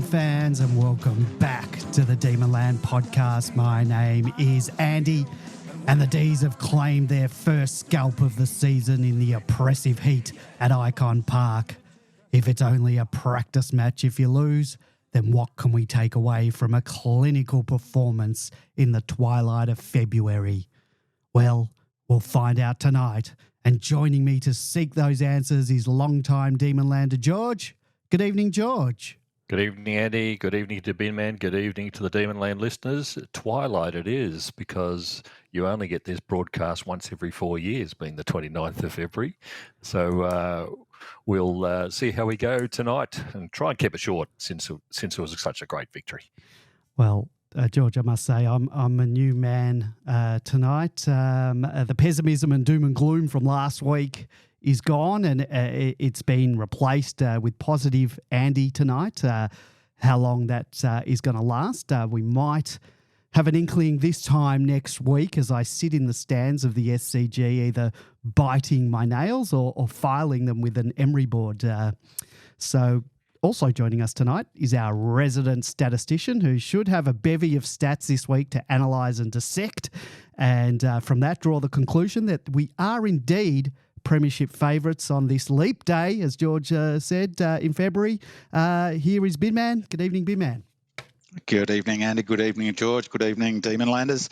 fans, and welcome back to the Demonland podcast. My name is Andy, and the D's have claimed their first scalp of the season in the oppressive heat at Icon Park. If it's only a practice match if you lose, then what can we take away from a clinical performance in the twilight of February? Well, we'll find out tonight. And joining me to seek those answers is longtime Demonlander George. Good evening, George. Good evening, Andy. Good evening to Binman. Good evening to the Demonland listeners. Twilight it is, because you only get this broadcast once every 4 years, being the 29th of February. So we'll see how we go tonight and try and keep it short since it was such a great victory. Well, George, I must say I'm a new man tonight. The pessimism and doom and gloom from last week is gone, and it's been replaced with positive Andy tonight. How long that is going to last, we might have an inkling this time next week as I sit in the stands of the SCG, either biting my nails or filing them with an emery board. So also joining us tonight is our resident statistician, who should have a bevy of stats this week to analyse and dissect, and from that draw the conclusion that we are indeed premiership favourites on this leap day, as George said, in February. Here is Binman. Good evening, Binman. Good evening, Andy. Good evening, George. Good evening, Demonlanders.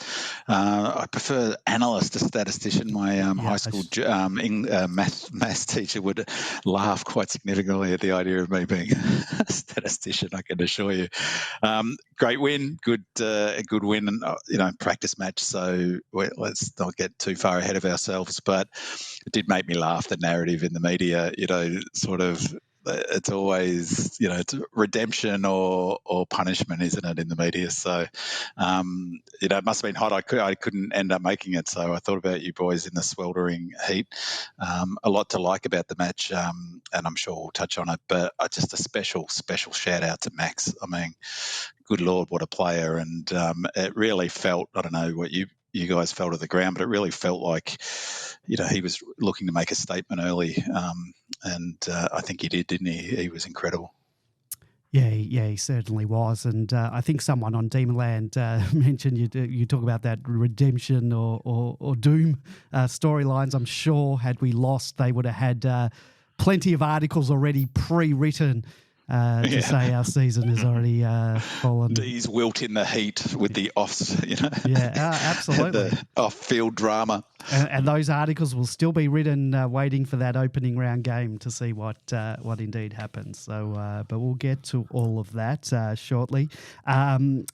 I prefer analyst to statistician. My high school maths teacher would laugh quite significantly at the idea of me being a statistician, I can assure you. Great win, a good win, and practice match. So let's not get too far ahead of ourselves. But it did make me laugh, the narrative in the media. Sort of. It's always, it's redemption or punishment, isn't it, in the media? So, it must have been hot. I couldn't end up making it. So I thought about you boys in the sweltering heat. A lot to like about the match, and I'm sure we'll touch on it. But just a special shout out to Max. I mean, good Lord, what a player. And it really felt, I don't know what you guys felt at the ground, but it really felt like, he was looking to make a statement early, and I think he did, didn't he? He was incredible. Yeah, he certainly was. And I think someone on Demonland mentioned you talk about that redemption or doom storylines. I'm sure had we lost, they would have had plenty of articles already pre-written to say our season has already fallen. D's wilt in the heat with the offs, Yeah, absolutely. The off-field drama. And those articles will still be written, waiting for that opening round game to see what indeed happens. So, but we'll get to all of that shortly.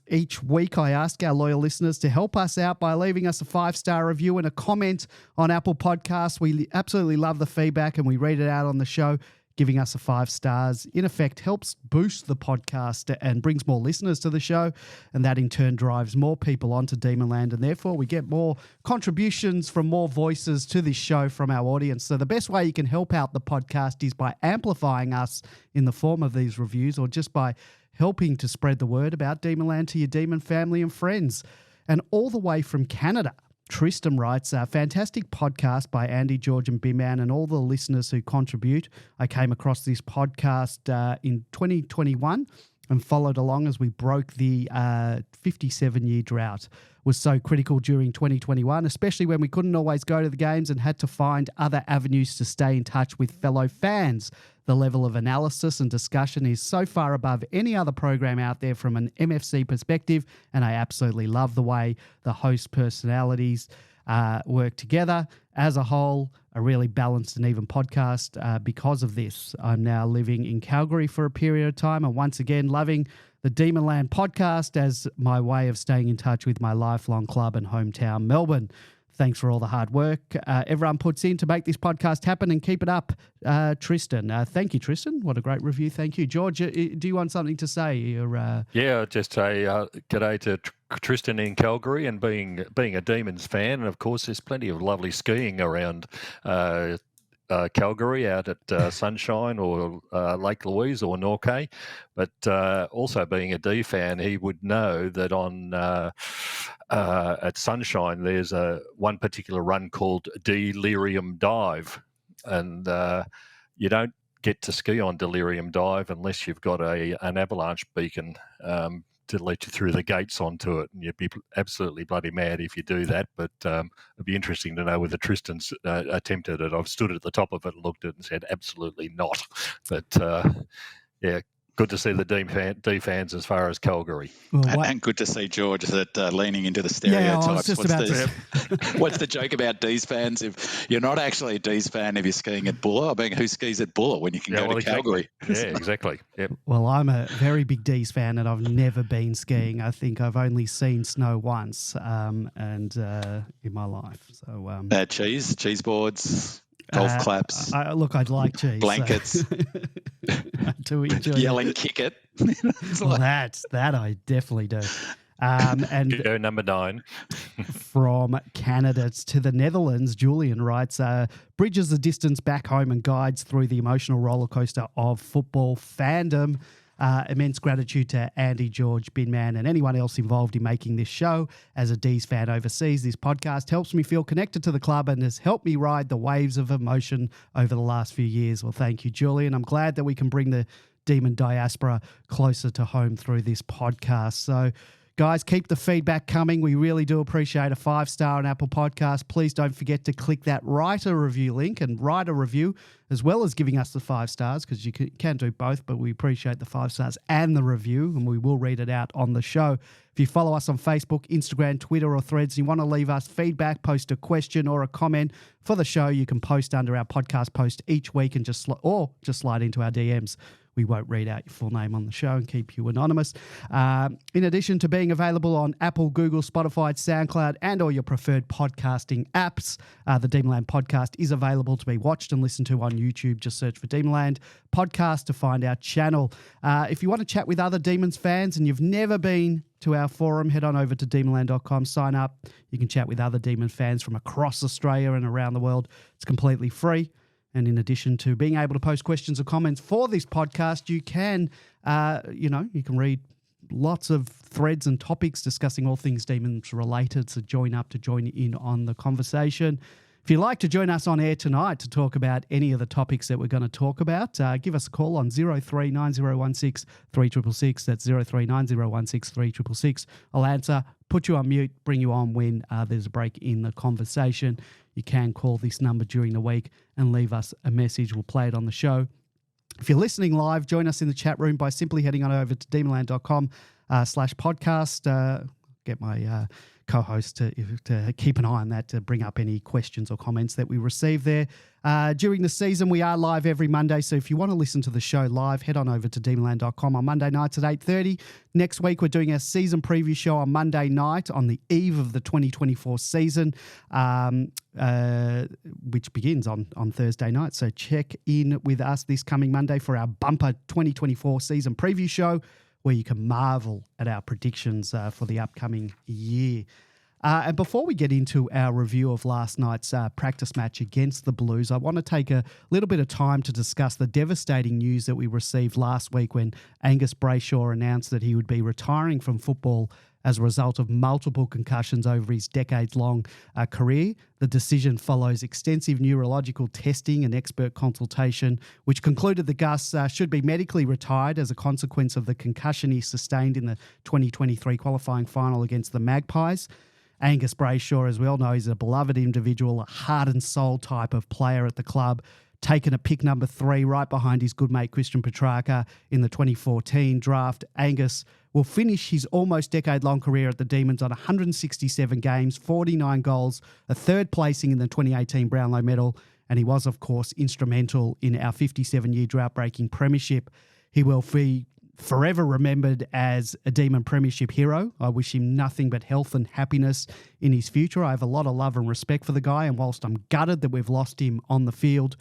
Each week, I ask our loyal listeners to help us out by leaving us a 5-star review and a comment on Apple Podcasts. We absolutely love the feedback, and we read it out on the show. Giving us a 5 stars, in effect, helps boost the podcast and brings more listeners to the show, and that in turn drives more people onto Demonland, and therefore we get more contributions from more voices to this show from our audience. So the best way you can help out the podcast is by amplifying us in the form of these reviews, or just by helping to spread the word about Demonland to your Demon family and friends. And all the way from Canada, Tristan writes, a fantastic podcast by Andy, George and Binman and all the listeners who contribute. I came across this podcast in 2021 and followed along as we broke the 57-year drought. Was so critical during 2021, especially when we couldn't always go to the games and had to find other avenues to stay in touch with fellow fans. The level of analysis and discussion is so far above any other program out there from an MFC perspective, and I absolutely love the way the host personalities work together. As a whole, a really balanced and even podcast because of this. I'm now living in Calgary for a period of time, and once again loving the Demonland podcast as my way of staying in touch with my lifelong club and hometown, Melbourne. Thanks for all the hard work everyone puts in to make this podcast happen, and keep it up, Tristan. Thank you, Tristan. What a great review. Thank you. George, do you want something to say? Yeah, just a g'day to Tristan in Calgary, and being a Demons fan. And, of course, there's plenty of lovely skiing around Calgary, out at Sunshine or Lake Louise or Norquay. But also being a D fan, he would know that on at Sunshine there's one particular run called Delirium Dive, and you don't get to ski on Delirium Dive unless you've got an avalanche beacon to let you through the gates onto it, and you'd be absolutely bloody mad if you do that. But it'd be interesting to know whether Tristan's attempted it. I've stood at the top of it and looked at it and said absolutely not. But yeah, good to see the D fans as far as Calgary. Well, and good to see George leaning into the stereotypes. Yeah, I was just what's the joke about D's fans? If you're not actually a D's fan if you're skiing at Buller, I mean, who skis at Buller when you can go to Calgary? Yeah, exactly. Yep. Well, I'm a very big D's fan, and I've never been skiing. I think I've only seen snow once, and in my life. So cheese boards. Golf claps. Look, I'd like cheese. Blankets. I do enjoy yelling, kick it. Well, that I definitely do. And go number 9. From Canada to the Netherlands, Julian writes, bridges the distance back home and guides through the emotional roller coaster of football fandom. Immense gratitude to Andy, George, Binman, and anyone else involved in making this show. As a D's fan overseas, this podcast helps me feel connected to the club and has helped me ride the waves of emotion over the last few years. Well, thank you, Julian. I'm glad that we can bring the Demon diaspora closer to home through this podcast. So, guys, keep the feedback coming. We really do appreciate a 5-star on Apple Podcasts. Please don't forget to click that write a review link and write a review, as well as giving us the 5 stars, because you can do both, but we appreciate the 5 stars and the review, and we will read it out on the show. If you follow us on Facebook, Instagram, Twitter, or Threads, and you want to leave us feedback, post a question or a comment for the show, you can post under our podcast post each week and just slide into our DMs. We won't read out your full name on the show and keep you anonymous. In addition to being available on Apple, Google, Spotify, SoundCloud, and all your preferred podcasting apps, the Demonland podcast is available to be watched and listened to on YouTube. Just search for Demonland podcast to find our channel. If you want to chat with other Demons fans and you've never been to our forum, head on over to demonland.com, sign up. You can chat with other Demon fans from across Australia and around the world. It's completely free. And in addition to being able to post questions or comments for this podcast, you can, you can read lots of threads and topics discussing all things Demons related. So join in on the conversation. If you'd like to join us on air tonight to talk about any of the topics that we're going to talk about, give us a call on 0390163666. That's 0390163666. I'll answer, put you on mute, bring you on when there's a break in the conversation. You can call this number during the week and leave us a message. We'll play it on the show. If you're listening live, join us in the chat room by simply heading on over to demonland.com/podcast. Get my co-host to keep an eye on that to bring up any questions or comments that we receive there. During the season, we are live every Monday, so if you want to listen to the show live, head on over to demonland.com on Monday nights at 8:30. Next week, we're doing our season preview show on Monday night on the eve of the 2024 season, which begins on Thursday night. So check in with us this coming Monday for our bumper 2024 season preview show, where you can marvel at our predictions for the upcoming year. And before we get into our review of last night's practice match against the Blues, I want to take a little bit of time to discuss the devastating news that we received last week when Angus Brayshaw announced that he would be retiring from football as a result of multiple concussions over his decades-long career. The decision follows extensive neurological testing and expert consultation, which concluded that Gus should be medically retired as a consequence of the concussion he sustained in the 2023 qualifying final against the Magpies. Angus Brayshaw, as we all know, is a beloved individual, a heart and soul type of player at the club, taken at pick number 3 right behind his good mate Christian Petrarca in the 2014 draft. Angus will finish his almost decade-long career at the Demons on 167 games, 49 goals, a third placing in the 2018 Brownlow Medal, and he was, of course, instrumental in our 57-year drought-breaking premiership. He will be forever remembered as a Demon premiership hero. I wish him nothing but health and happiness in his future. I have a lot of love and respect for the guy, and whilst I'm gutted that we've lost him on the field,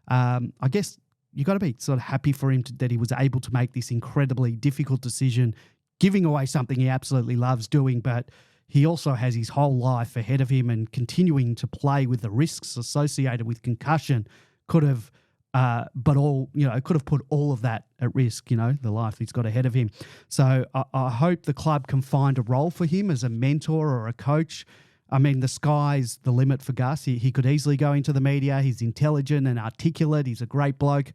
I guess you got to be sort of happy for him that he was able to make this incredibly difficult decision, giving away something he absolutely loves doing, but he also has his whole life ahead of him, and continuing to play with the risks associated with concussion could have could have put all of that at risk, the life he's got ahead of him. So I hope the club can find a role for him as a mentor or a coach. I mean, the sky's the limit for Gus. He could easily go into the media. He's intelligent and articulate. He's a great bloke.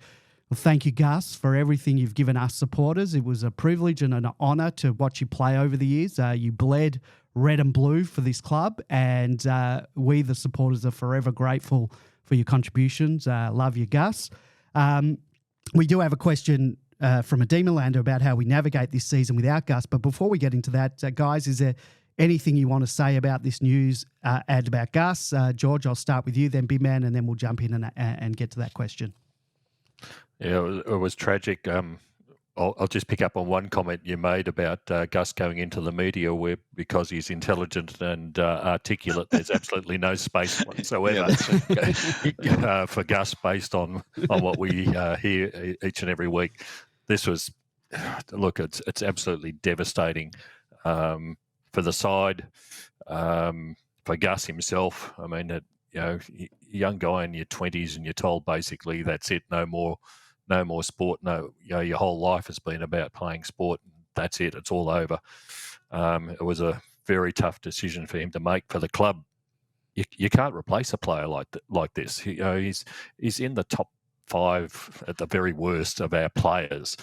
Well, thank you, Gus, for everything you've given us supporters. It was a privilege and an honour to watch you play over the years. You bled red and blue for this club, and we, the supporters, are forever grateful for your contributions. Love you, Gus. We do have a question from a Demonlander about how we navigate this season without Gus. But before we get into that, guys, is there anything you want to say about this news and about Gus? George, I'll start with you, then Big Man, and then we'll jump in and get to that question. Yeah, it was tragic. I'll just pick up on one comment you made about Gus going into the media where because he's intelligent and articulate, there's absolutely no space whatsoever for Gus based on what we hear each and every week. This was, look, it's absolutely devastating for the side, for Gus himself. I mean, young guy in your 20s and you're told basically that's it, no more sport. No, your whole life has been about playing sport. That's it. It's all over. It was a very tough decision for him to make for the club. You can't replace a player like this. He's in the top 5 at the very worst of our players.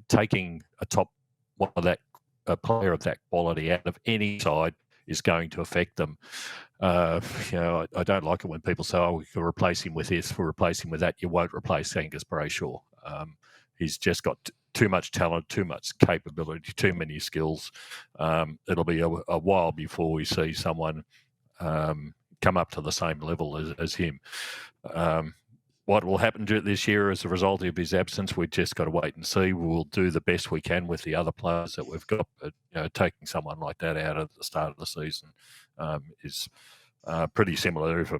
Taking a player of that quality out of any side is going to affect them. I don't like it when people say, "Oh, we can replace him with this, we'll replace him with that." You won't replace Angus Brayshaw. He's just got too much talent, too much capability, too many skills. It'll be a while before we see someone come up to the same level as him. What will happen this year as a result of his absence, we've just got to wait and see. We'll do the best we can with the other players that we've got. But taking someone like that out at the start of the season is pretty similar if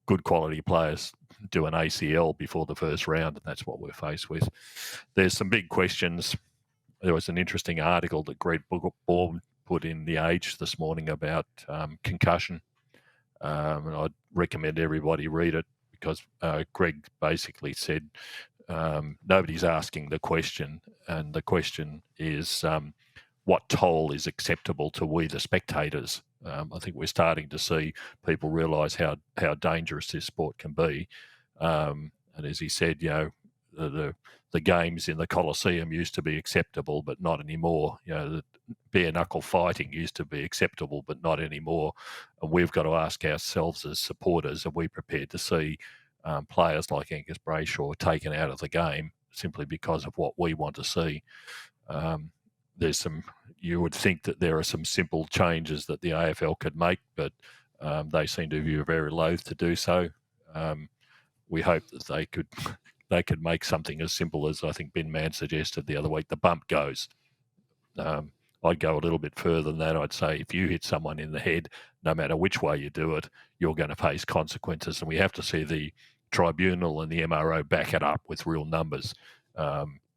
good quality players do an ACL before the first round, and that's what we're faced with. There's some big questions. There was an interesting article that Greg Baum put in The Age this morning about concussion, and I'd recommend everybody read it because Greg basically said nobody's asking the question, and the question is what toll is acceptable to we the spectators. I think we're starting to see people realise how dangerous this sport can be. And as he said, the games in the Coliseum used to be acceptable, but not anymore. The bare knuckle fighting used to be acceptable, but not anymore. And we've got to ask ourselves as supporters, are we prepared to see players like Angus Brayshaw taken out of the game simply because of what we want to see? You would think that there are some simple changes that the AFL could make, but they seem to be very loath to do so. We hope that they could make something as simple as I think Ben Mann suggested the other week, the bump goes. I'd go a little bit further than that. I'd say if you hit someone in the head, no matter which way you do it, you're going to face consequences. And we have to see the tribunal and the MRO back it up with real numbers.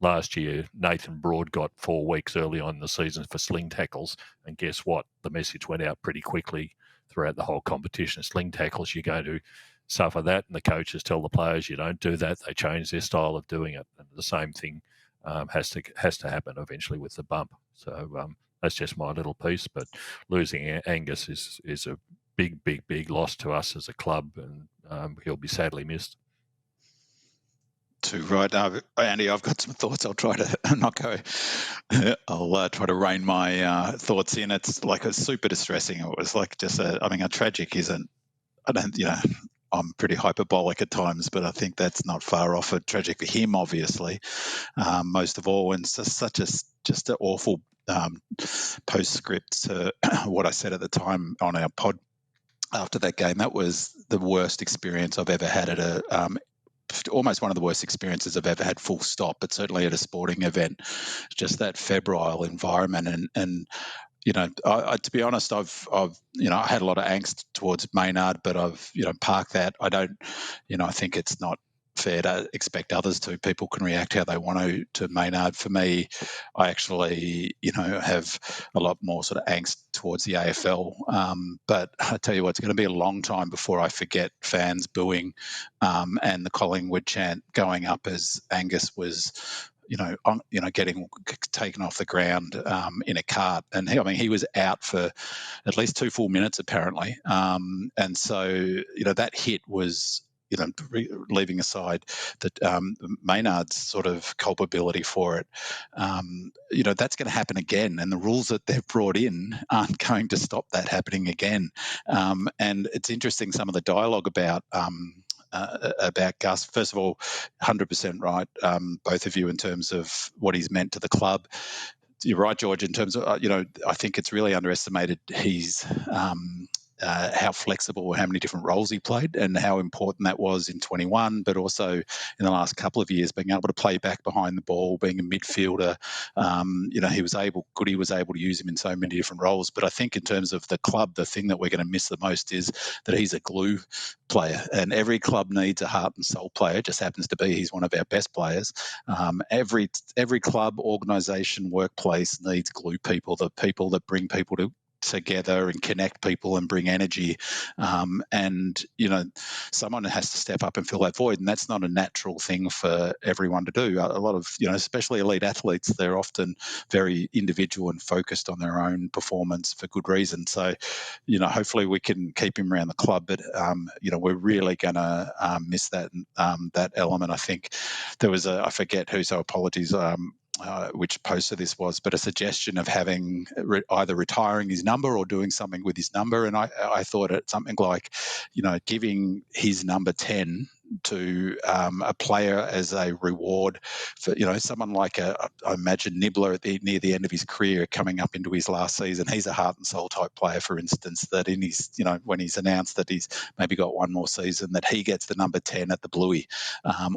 Last year, Nathan Broad got 4 weeks early on in the season for sling tackles. And guess what? The message went out pretty quickly throughout the whole competition. Sling tackles, you're going to suffer that. And the coaches tell the players you don't do that. They change their style of doing it. And the same thing has to happen eventually with the bump. So that's just my little piece. But losing Angus is a big loss to us as a club, and he'll be sadly missed. Too right, Andy. I've got some thoughts. I'll try to not go. I'll try to rein my thoughts in. It's super distressing. It was like just a tragic isn't. I don't. I'm pretty hyperbolic at times, but I think that's not far off a tragic for him, obviously, most of all. And it's just an awful postscript to what I said at the time on our pod after that game. That was the worst experience I've ever had at almost one of the worst experiences I've ever had, full stop, but certainly at a sporting event. Just that febrile environment. And I to be honest, I've I had a lot of angst towards Maynard, but I've parked that. I don't, I think it's not fair to expect others to. People can react how they want to Maynard. For me, I actually, have a lot more sort of angst towards the AFL. But I tell you what, it's going to be a long time before I forget fans booing and the Collingwood chant going up as Angus was getting taken off the ground in a cart. And he was out for at least 2 full minutes apparently. And so, that hit was leaving aside that Maynard's sort of culpability for it, that's going to happen again, and the rules that they've brought in aren't going to stop that happening again. And it's interesting, some of the dialogue about Gus. First of all, 100% right, both of you, in terms of what he's meant to the club. You're right, George, in terms of, I think it's really underestimated his how flexible, how many different roles he played, and how important that was in 21, but also in the last couple of years, being able to play back behind the ball, being a midfielder. He was able to use him in so many different roles. But I think in terms of the club, the thing that we're going to miss the most is that he's a glue player, and every club needs a heart and soul player. It just happens to be he's one of our best players. Every club, organisation, workplace needs glue people, the people that bring people together and connect people and bring energy, and someone has to step up and fill that void, and that's not a natural thing for everyone to do. A lot of especially elite athletes, they're often very individual and focused on their own performance for good reason. So hopefully we can keep him around the club, but we're really going to miss that element. I think there was I forget who, so apologies, which poster this was, but a suggestion of having either retiring his number or doing something with his number. And I thought it something like, giving his number 10 to a player as a reward for, someone like I imagine Nibbler near the end of his career, coming up into his last season. He's a heart and soul type player, for instance, that in his, when he's announced that he's maybe got one more season, that he gets the number 10 at the Bluey,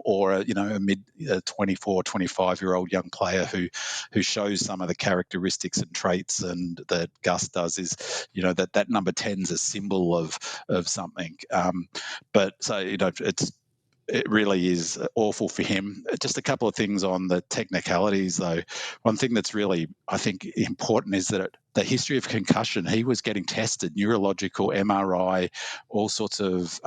or a mid 24, 25-year-old young player who shows some of the characteristics and traits, and that Gus does is, that number 10's a symbol of something. But so, it really is awful for him. Just a couple of things on the technicalities, though. One thing that's really, I think, important is that the history of concussion, he was getting tested, neurological, MRI, all sorts of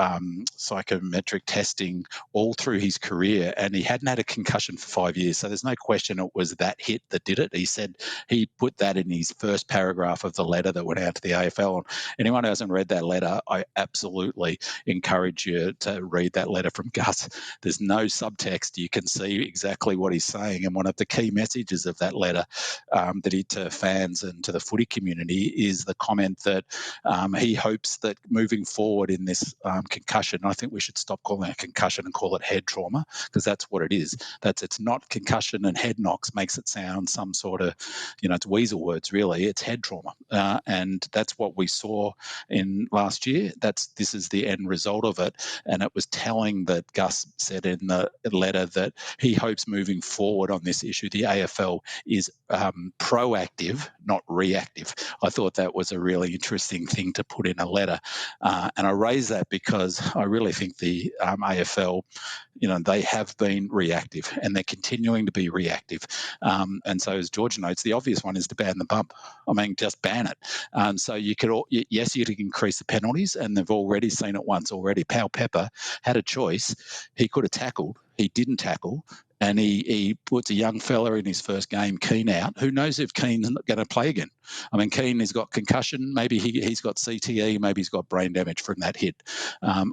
psychometric testing all through his career, and he hadn't had a concussion for 5 years. So there's no question it was that hit that did it. He said he put that in his first paragraph of the letter that went out to the AFL. And anyone who hasn't read that letter, I absolutely encourage you to read that letter from Gus. There's no subtext. You can see exactly what he's saying. And one of the key messages of that letter that he to fans and to the footy community is the comment that he hopes that moving forward in this concussion, I think we should stop calling it concussion and call it head trauma, because that's what it is. It's not concussion, and head knocks makes it sound some sort of, it's weasel words really. It's head trauma, and that's what we saw in last year. This is the end result of it, and it was telling that Gus said in the letter that he hopes moving forward on this issue, the AFL is proactive, not reactive. I thought that was a really interesting thing to put in a letter, and I raise that because I really think the AFL, they have been reactive, and they're continuing to be reactive. And so, as George notes, the obvious one is to ban the bump. I mean, just ban it. So you could, yes, you could increase the penalties, and they've already seen it once already. 𝗟𝗏𝗏 had a choice. He could have tackled. He didn't tackle. And he puts a young fella in his first game, Keane, out. Who knows if Keane's going to play again? I mean, Keane has got concussion. Maybe he's got CTE. Maybe he's got brain damage from that hit.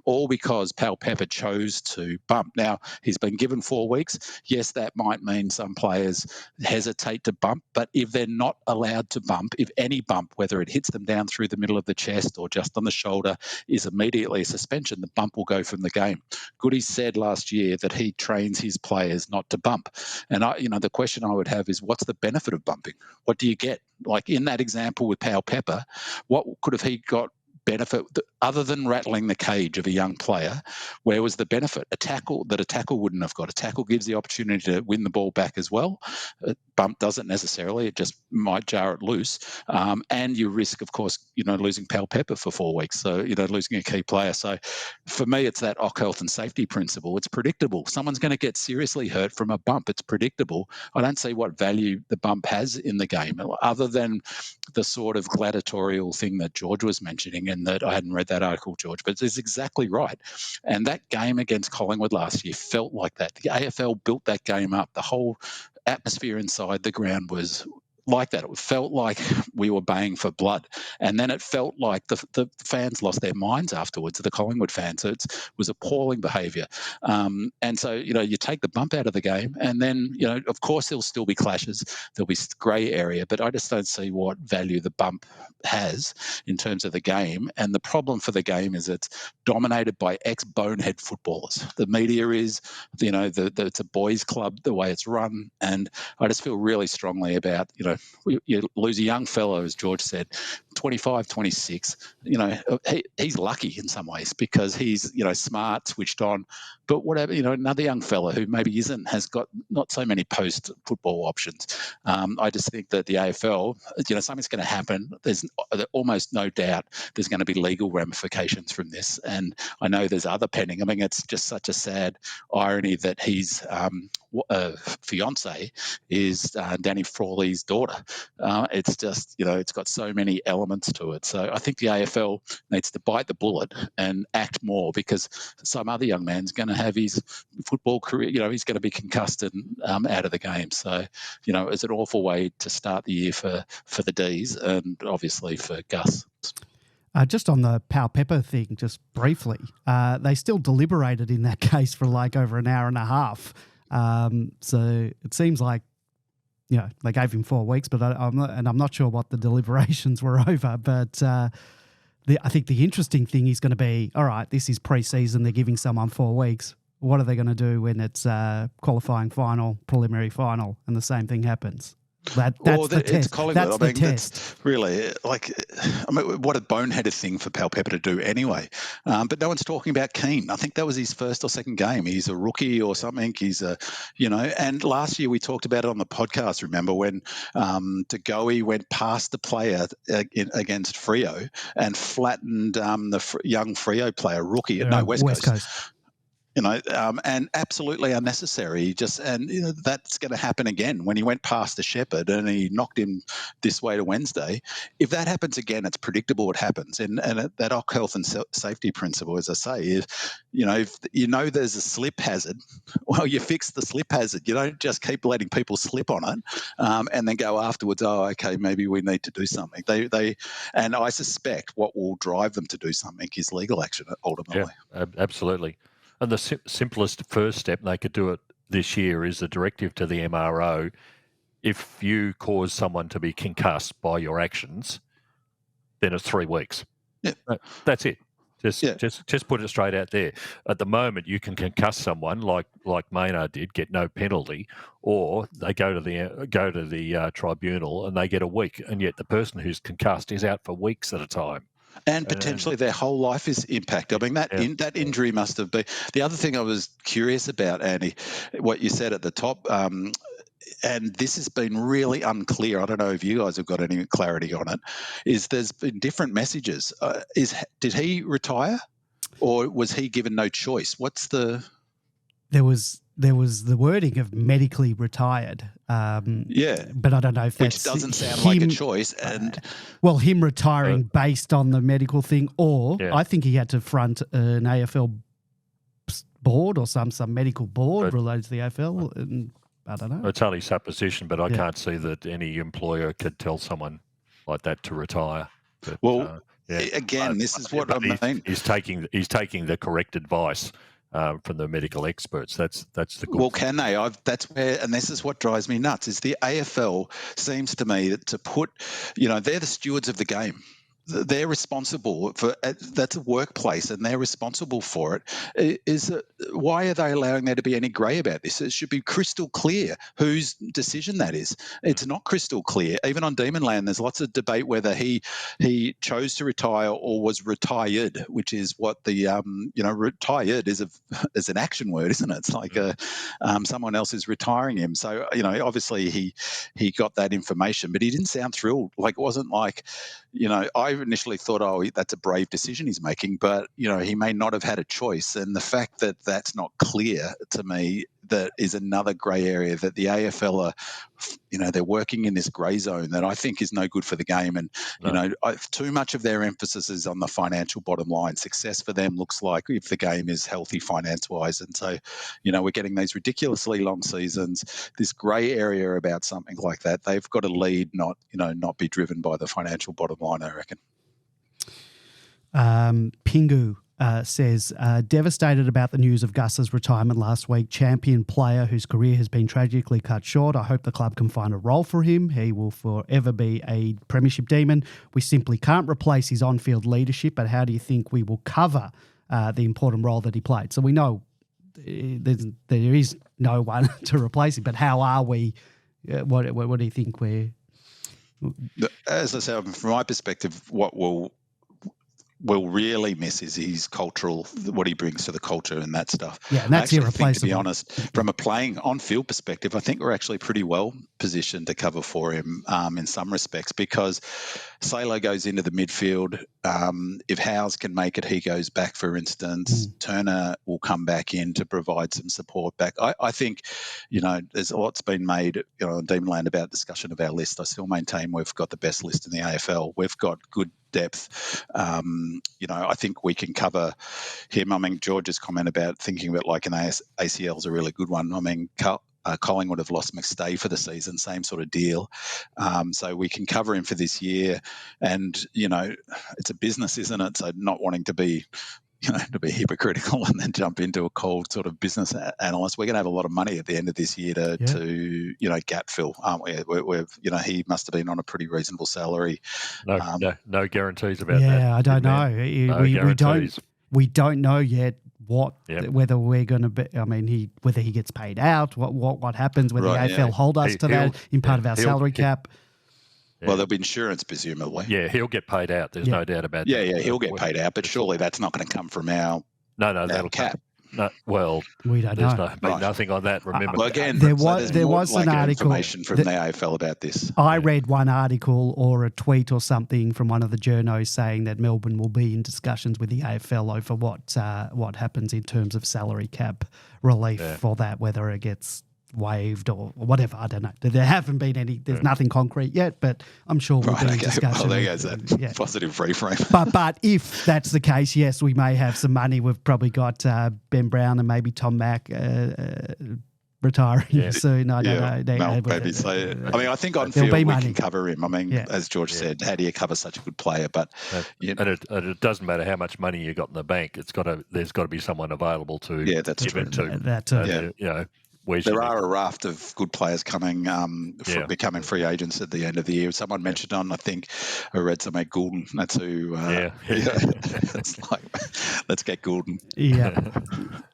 All because 𝗟𝗏𝗏 chose to bump. Now, he's been given 4 weeks. Yes, that might mean some players hesitate to bump, but if they're not allowed to bump, if any bump, whether it hits them down through the middle of the chest or just on the shoulder, is immediately a suspension, the bump will go from the game. Goody said last year that he trains his players not to bump. And the question I would have is, what's the benefit of bumping? What do you get? Like in that example with 𝗟𝗏𝗏, what could have he got benefit other than rattling the cage of a young player? Where was the benefit? A tackle wouldn't have got. A tackle gives the opportunity to win the ball back as well. A bump doesn't necessarily. It just might jar it loose. And you risk, of course, losing 𝗟𝗏𝗏𝗏 for 4 weeks. So, losing a key player. So for me, it's that health and safety principle. It's predictable. Someone's going to get seriously hurt from a bump. It's predictable. I don't see what value the bump has in the game, other than the sort of gladiatorial thing that George was mentioning, and that I hadn't read that article, George, but it's exactly right. And that game against Collingwood last year felt like that. The AFL built that game up. The whole atmosphere inside the ground was like that. It felt like we were baying for blood. And then it felt like the fans lost their minds afterwards, the Collingwood fans. So it was appalling behaviour. And so, you take the bump out of the game, and then, of course there'll still be clashes. There'll be grey area, but I just don't see what value the bump has in terms of the game. And the problem for the game is it's dominated by ex-bonehead footballers. The media is, it's a boys' club, the way it's run. And I just feel really strongly about, you lose a young fellow, as George said, 25, 26. He's lucky in some ways because he's, smart, switched on. But whatever, another young fella who maybe has got not so many post-football options. I just think that the AFL, something's going to happen. There's almost no doubt there's going to be legal ramifications from this. And I know there's other pending. I mean, it's just such a sad irony that his fiance is Danny Frawley's daughter. It's just, it's got so many elements to it. So I think the AFL needs to bite the bullet and act more, because some other young man's going to have his football career, he's going to be concussed and out of the game. So, it's an awful way to start the year for the D's and obviously for Gus. Just on the 𝗟𝗶𝗶 thing, just briefly, they still deliberated in that case for like over an hour and a half. So it seems like, they gave him 4 weeks, but I'm not sure what the deliberations were over. But I think the interesting thing is going to be, all right, this is pre-season, they're giving someone 4 weeks. What are they going to do when it's qualifying final, preliminary final, and the same thing happens? That's the test. That's the test. That's really, what a boneheaded thing for 𝗟𝗶𝗶 to do anyway. But no one's talking about Keane. I think that was his first or second game. He's a rookie or something. He's and last year we talked about it on the podcast, remember, when 𝗟𝗂𝗎𝗓 went past the player against Freo and flattened the young Freo player, rookie, West Coast. And absolutely unnecessary. That's going to happen again when he went past the Shepherd and he knocked him this way to Wednesday. If that happens again, it's predictable it happens. And that 𝗟𝗚 health and safety principle, as I say, is, if there's a slip hazard, well, you fix the slip hazard. You don't just keep letting people slip on it and then go afterwards, oh, okay, maybe we need to do something. And I suspect what will drive them to do something is legal action ultimately. Yeah, absolutely. And the simplest first step, and they could do it this year, is a directive to the MRO. If you cause someone to be concussed by your actions, then it's 3 weeks. Yeah. That's it. Just put it straight out there. At the moment, you can concuss someone like Maynard did, get no penalty, or they go to the tribunal and they get a week, and yet the person who's concussed is out for weeks at a time. And potentially their whole life is impacted. I mean, that injury must have been. The other thing I was curious about, Andy, what you said at the top, and this has been really unclear. I don't know if you guys have got any clarity on it, is there's been different messages. Did he retire, or was he given no choice? There was the wording of medically retired. But I don't know if which doesn't sound like a choice. And him retiring based on the medical thing, or I think he had to front an AFL board or some medical board related to the AFL. And I don't know. It's only supposition, but I can't see that any employer could tell someone like that to retire. But, again, this is what I mean. He's taking the correct advice from the medical experts. That's the good thing. Can they? And this is what drives me nuts, is the AFL seems to me to put, they're the stewards of the game. They're responsible for that's a workplace, and they're responsible for it. Why are they allowing there to be any grey about this? It should be crystal clear whose decision that is. It's not crystal clear. Even on Demonland, there's lots of debate whether he chose to retire or was retired, which is what the retired is an action word, isn't it? It's like someone else is retiring him. So obviously he got that information, but he didn't sound thrilled. Like, it wasn't like, I initially thought, oh, that's a brave decision he's making, but he may not have had a choice. And the fact that that's not clear to me, that is another grey area that the AFL are, they're working in this grey zone that I think is no good for the game. And, too much of their emphasis is on the financial bottom line. Success for them looks like if the game is healthy finance-wise. And so, we're getting these ridiculously long seasons, this grey area about something like that. They've got to lead, not be driven by the financial bottom line, I reckon. Pingu says, devastated about the news of Gus's retirement last week. Champion player whose career has been tragically cut short. I hope the club can find a role for him. He will forever be a premiership demon. We simply can't replace his on-field leadership, but how do you think we will cover the important role that he played? So we know there is no one to replace him, but how are we? What do you think we're... As I said, from my perspective, what will really miss is his cultural, what he brings to the culture and that stuff. Yeah, and that's irreplaceable. To be honest, from a playing on-field perspective, I think we're actually pretty well positioned to cover for him in some respects, because Salo goes into the midfield. If Howes can make it, he goes back, for instance. Turner will come back in to provide some support back. I think, there's a lot's been made on Demonland about discussion of our list. I still maintain we've got the best list in the AFL. We've got good depth. I think we can cover him. I mean, George's comment about thinking about like an ACL is a really good one. I mean, Collingwood have lost McStay for the season, same sort of deal. So we can cover him for this year. And, it's a business, isn't it? So not wanting to be to be hypocritical and then jump into a cold sort of business analyst. We're going to have a lot of money at the end of this year to gap fill, aren't we? He must have been on a pretty reasonable salary. No guarantees about that. Yeah, I don't know. We don't know yet whether we're going to be. I mean, whether he gets paid out, what happens, whether the AFL hold us to that in part of our salary cap. Yeah. Well, there'll be insurance, presumably. Yeah, he'll get paid out. There's no doubt about that. Yeah, he'll get paid out, but surely that's not going to come from our that'll cap. No, well, we don't know. There's nothing on that. Remember, well, again, there was an article information from the AFL about this. I read one article or a tweet or something from one of the journos saying that Melbourne will be in discussions with the AFL over what happens in terms of salary cap relief for that, whether it gets waived or whatever. I don't know. There haven't been any. There's nothing concrete yet, but I'm sure we'll be in discussion. Well, there goes that positive reframe. But if that's the case, yes, we may have some money. We've probably got Ben Brown and maybe Tom Mack retiring soon. I don't know. Maybe so. I mean, I think on field we can cover him. I mean, as George said, how do you cover such a good player? But and it doesn't matter how much money you got in the bank. There's got to be someone available to give it to. That there are a raft of good players coming, becoming free agents at the end of the year. Someone mentioned I think I read somewhere Goulden. That's who. It's like, let's get Goulden. Yeah.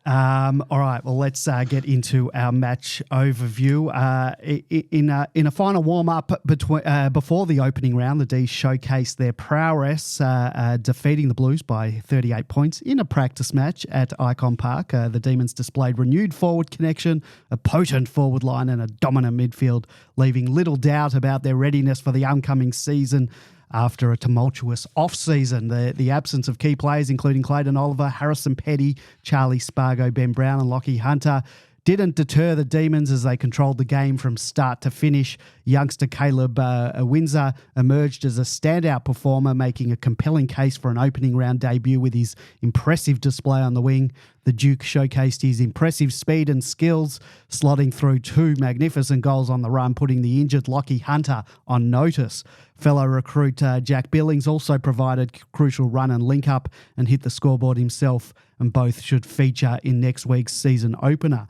All right. Well, let's get into our match overview. In a final warm up before the opening round, the D's showcased their prowess, defeating the Blues by 38 points in a practice match at Icon Park. The Demons displayed renewed forward connection, a potent forward line and a dominant midfield, leaving little doubt about their readiness for the oncoming season after a tumultuous off-season. The absence of key players, including Clayton Oliver, Harrison Petty, Charlie Spargo, Ben Brown and Lachie Hunter, didn't deter the Demons as they controlled the game from start to finish. Youngster 𝗟𝗟𝗏𝗧𝗔 emerged as a standout performer, making a compelling case for an opening round debut with his impressive display on the wing. The Duke showcased his impressive speed and skills, slotting through two magnificent goals on the run, putting the injured Lachie Hunter on notice. Fellow recruit Jack Billings also provided crucial run and link-up and hit the scoreboard himself, and both should feature in next week's season opener.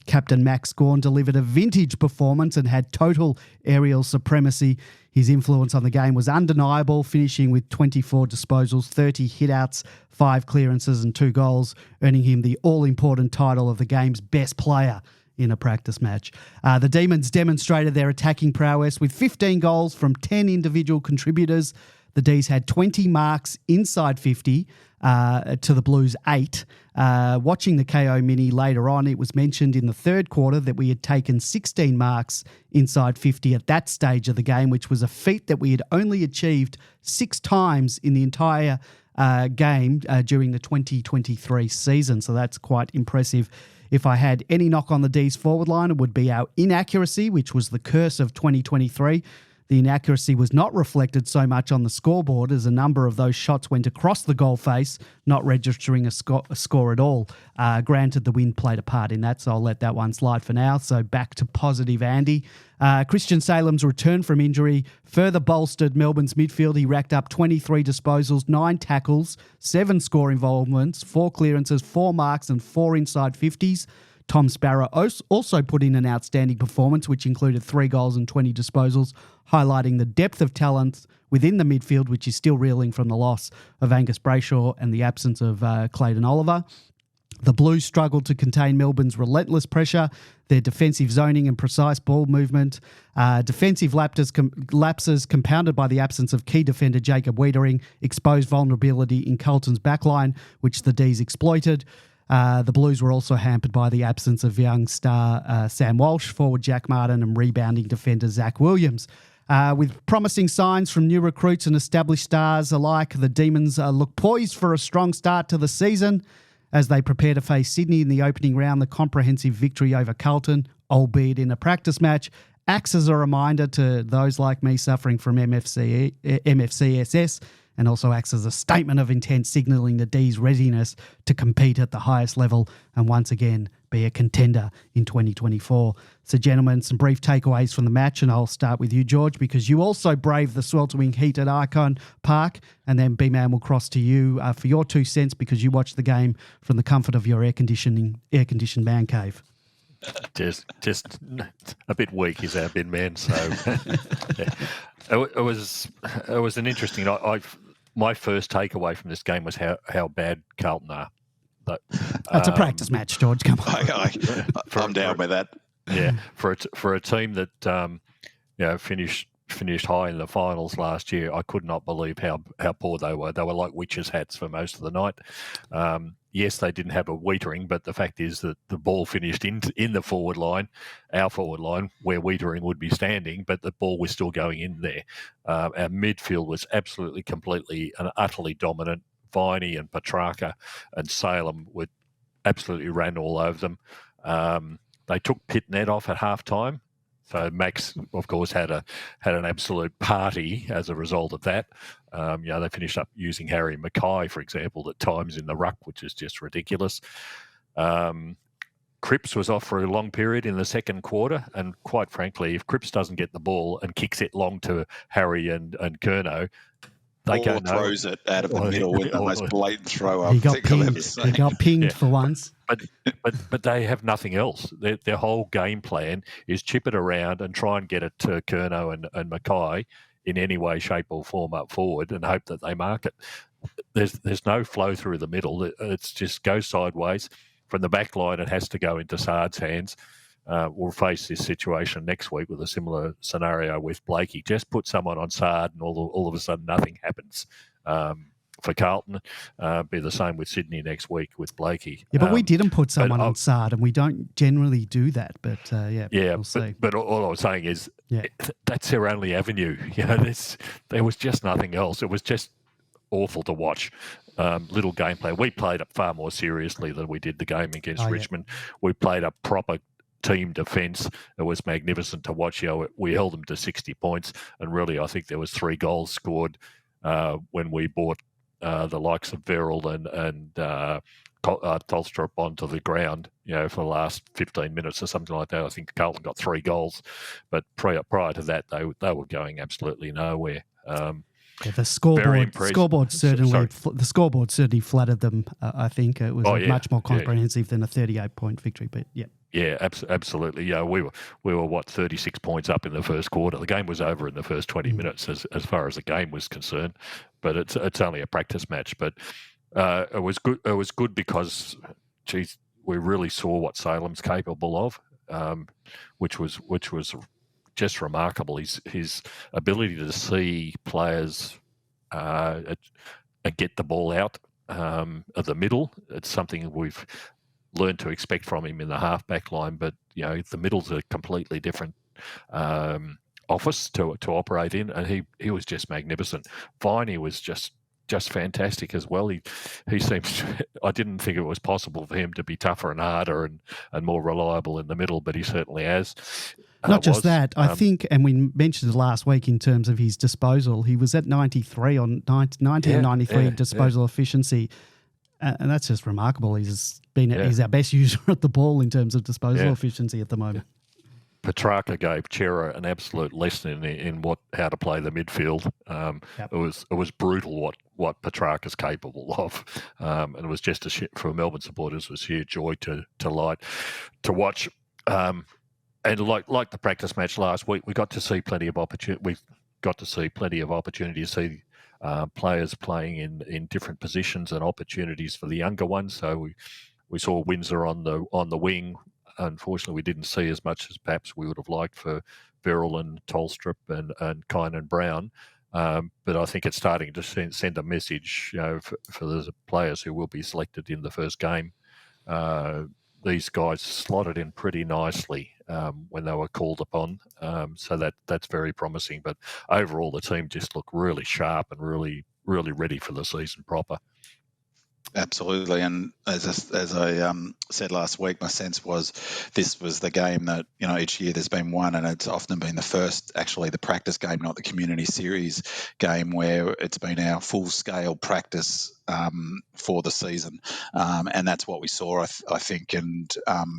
Captain Max Gawn delivered a vintage performance and had total aerial supremacy. His influence on the game was undeniable, finishing with 24 disposals, 30 hitouts, 5 clearances and 2 goals, earning him the all-important title of the game's best player in a practice match. The Demons demonstrated their attacking prowess with 15 goals from 10 individual contributors. The D's had 20 marks inside 50 to the Blues 8. Watching the KO Mini later on, it was mentioned in the third quarter that we had taken 16 marks inside 50 at that stage of the game, which was a feat that we had only achieved 6 times in the entire game during the 2023 season. So that's quite impressive. If I had any knock on the D's forward line, it would be our inaccuracy, which was the curse of 2023. The inaccuracy was not reflected so much on the scoreboard as a number of those shots went across the goal face, not registering a score at all. Granted, the wind played a part in that, so I'll let that one slide for now. So back to positive Andy. Christian Salem's return from injury further bolstered Melbourne's midfield. He racked up 23 disposals, 9 tackles, 7 score involvements, 4 clearances, 4 marks and 4 inside 50s. Tom Sparrow also put in an outstanding performance, which included 3 goals and 20 disposals, highlighting the depth of talent within the midfield, which is still reeling from the loss of Angus Brayshaw and the absence of 𝗟𝗏𝗧𝗏𝗧. The Blues struggled to contain Melbourne's relentless pressure, their defensive zoning and precise ball movement. Defensive lapses compounded by the absence of key defender 𝗟𝗂𝗏𝗏𝗧𝗏𝗏 exposed vulnerability in Carlton's backline, which the D's exploited. The Blues were also hampered by the absence of young star Sam Walsh, forward Jack Martin and rebounding defender Zach Williams. With promising signs from new recruits and established stars alike, the Demons look poised for a strong start to the season as they prepare to face Sydney in the opening round. The comprehensive victory over Carlton, albeit in a practice match, acts as a reminder to those like me suffering from MFCSS, and also acts as a statement of intent signalling the D's readiness to compete at the highest level and once again be a contender in 2024. So, gentlemen, some brief takeaways from the match, and I'll start with you, George, because you also braved the sweltering heat at Icon Park, and then B-Man will cross to you for your 2 cents because you watched the game from the comfort of your air-conditioned man cave. Just a bit weak is our bin man. So it was an interesting. My first takeaway from this game was how bad Carlton are. But, that's a practice match, George. Come on, I'm down with that. Yeah, for a team that finished high in the finals last year, I could not believe how poor they were. They were like witches' hats for most of the night. Yes, they didn't have a Wiedering, but the fact is that the ball finished in the forward line, our forward line, where Wiedering would be standing, but the ball was still going in there. Our midfield was absolutely, completely and utterly dominant. 𝗏𝗏𝗏𝗏 and Petrarca and Salem absolutely ran all over them. They took Pitnet off at halftime. So Max, of course, had an absolute party as a result of that. They finished up using Harry Mackay, for example, at times in the ruck, which is just ridiculous. Cripps was off for a long period in the second quarter, and quite frankly, if Cripps doesn't get the ball and kicks it long to Harry and Kerno, they or throws it out of the middle with the most blatant throw up. He got pinged for once. But they have nothing else. Their whole game plan is chip it around and try and get it to Kerno and Mackay in any way, shape or form up forward and hope that they mark it. There's no flow through the middle. It's just go sideways. From the back line, it has to go into Saad's hands. We'll face this situation next week with a similar scenario with Blakey. Just put someone on Saad and all of a sudden nothing happens. For Carlton, be the same with Sydney next week with Blakey. Yeah, but we didn't put someone on Saad, and we don't generally do that. But we'll see. But all I was saying is that's their only avenue. There was just nothing else. It was just awful to watch. Little gameplay. We played it far more seriously than we did the game against Richmond. We played a proper team defence. It was magnificent to watch. We held them to 60 points, and really, I think there was 3 goals scored when we brought the likes of Verrill and 𝗟𝗏𝗏𝗏𝗏 onto the ground, for the last 15 minutes or something like that. I think Carlton got 3 goals, but prior to that, they were going absolutely nowhere. The scoreboard certainly flattered them. I think it was much more comprehensive than a 38-point victory. But yeah, absolutely. Yeah, we were 36 points up in the first quarter. The game was over in the first 20 minutes as far as the game was concerned. But it's only a practice match. But it was good. It was good because, we really saw what Salem's capable of, which was just remarkable. His ability to see players and get the ball out of the middle. It's something we've learned to expect from him in the half-back line, but the middle's a completely different office to operate in, and he was just magnificent. 𝗏𝗏𝗏𝗏𝗏 was just just fantastic as well. He seems. I didn't think it was possible for him to be tougher and harder and more reliable in the middle, but he certainly has. Not just that, I think, and we mentioned it last week in terms of his disposal. He was at 93 on 90 and 93 disposal efficiency, and that's just remarkable. He's our best user at the ball in terms of disposal efficiency at the moment. Petrarca gave 𝗟𝗓 an absolute lesson in how to play the midfield. It was brutal what Petrarca's capable of, and it was just for Melbourne supporters, it was sheer joy to watch. And like the practice match last week, we got to see plenty of opportunity. We got to see plenty of opportunity to see players playing in different positions and opportunities for the younger ones. So we saw Windsor on the wing. Unfortunately, we didn't see as much as perhaps we would have liked for Verrill and 𝗏𝗏 and Kine and Brown. But I think it's starting to send a message, for the players who will be selected in the first game. These guys slotted in pretty nicely when they were called upon, so that's very promising. But overall, the team just looked really sharp and really, really ready for the season proper. Absolutely, and as I said last week, my sense was this was the game that each year there's been one, and it's often been the first, actually the practice game, not the community series game, where it's been our full-scale practice for the season, and that's what we saw, I think. And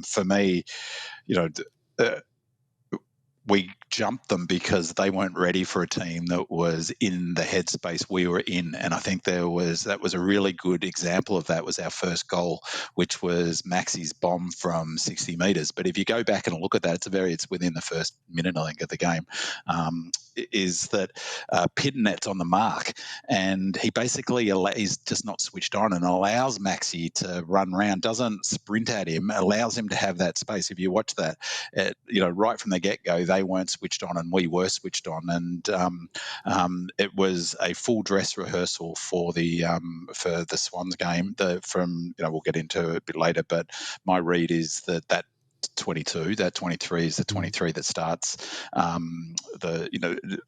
for me, we jumped them because they weren't ready for a team that was in the headspace we were in. And I think that was a really good example of that was our first goal, which was Maxi's bomb from 60 metres. But if you go back and look at that, it's within the first minute, I think, of the game, is that Piternet's on the mark, and he basically he's just not switched on and allows Maxi to run around, doesn't sprint at him, allows him to have that space. If you watch that, right from the get-go, they weren't switched on and we were switched on, and it was a full dress rehearsal for the Swans game. We'll get into it a bit later, but my read is that 22, that 23 is the 23 that starts,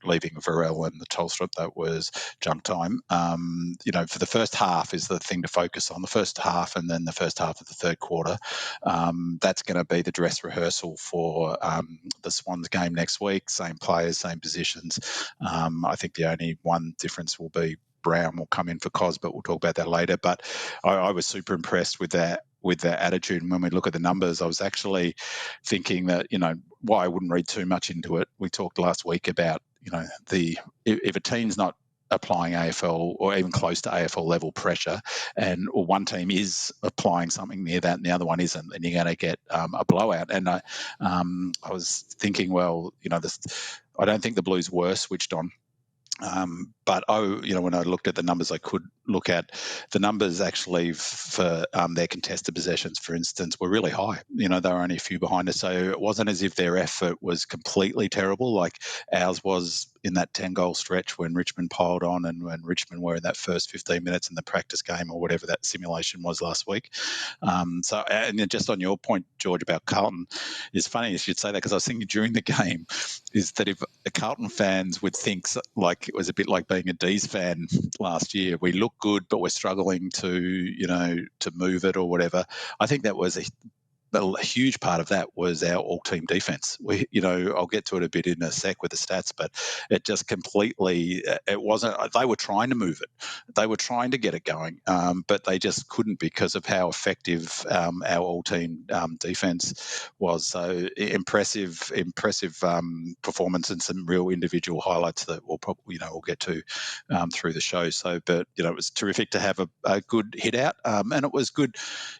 leaving Verrill and the 𝗏𝗏, that was junk time. For the first half is the thing to focus on, the first half, and then the first half of the third quarter. That's going to be the dress rehearsal for the Swans game next week. Same players, same positions. I think the only one difference will be Brown will come in for 𝗏𝗏, but we'll talk about that later. But I was super impressed with that attitude. And when we look at the numbers, I was actually thinking that, why I wouldn't read too much into it. We talked last week about, if a team's not applying AFL or even close to AFL level pressure, or one team is applying something near that and the other one isn't, then you're going to get a blowout. And I was thinking, I don't think the Blues were switched on. But when I looked at the numbers, I could look at the numbers actually for their contested possessions, for instance, were really high. They were only a few behind us, so it wasn't as if their effort was completely terrible like ours was in that 10-goal stretch when Richmond piled on and when Richmond were in that first 15 minutes in the practice game or whatever that simulation was last week. And just on your point, George, about Carlton, it's funny you should say that, because I was thinking during the game is that if the Carlton fans would think like it was a bit like being a D's fan last year, we look good but we're struggling to move it or whatever. I think that was a huge part of that was our all-team defence. I'll get to it a bit in a sec with the stats, but it just completely, it wasn't, they were trying to move it. They were trying to get it going, but they just couldn't because of how effective our all-team defence was. So impressive performance and some real individual highlights that we'll probably, we'll get to through the show. So, but, it was terrific to have a good hit out, and it was good,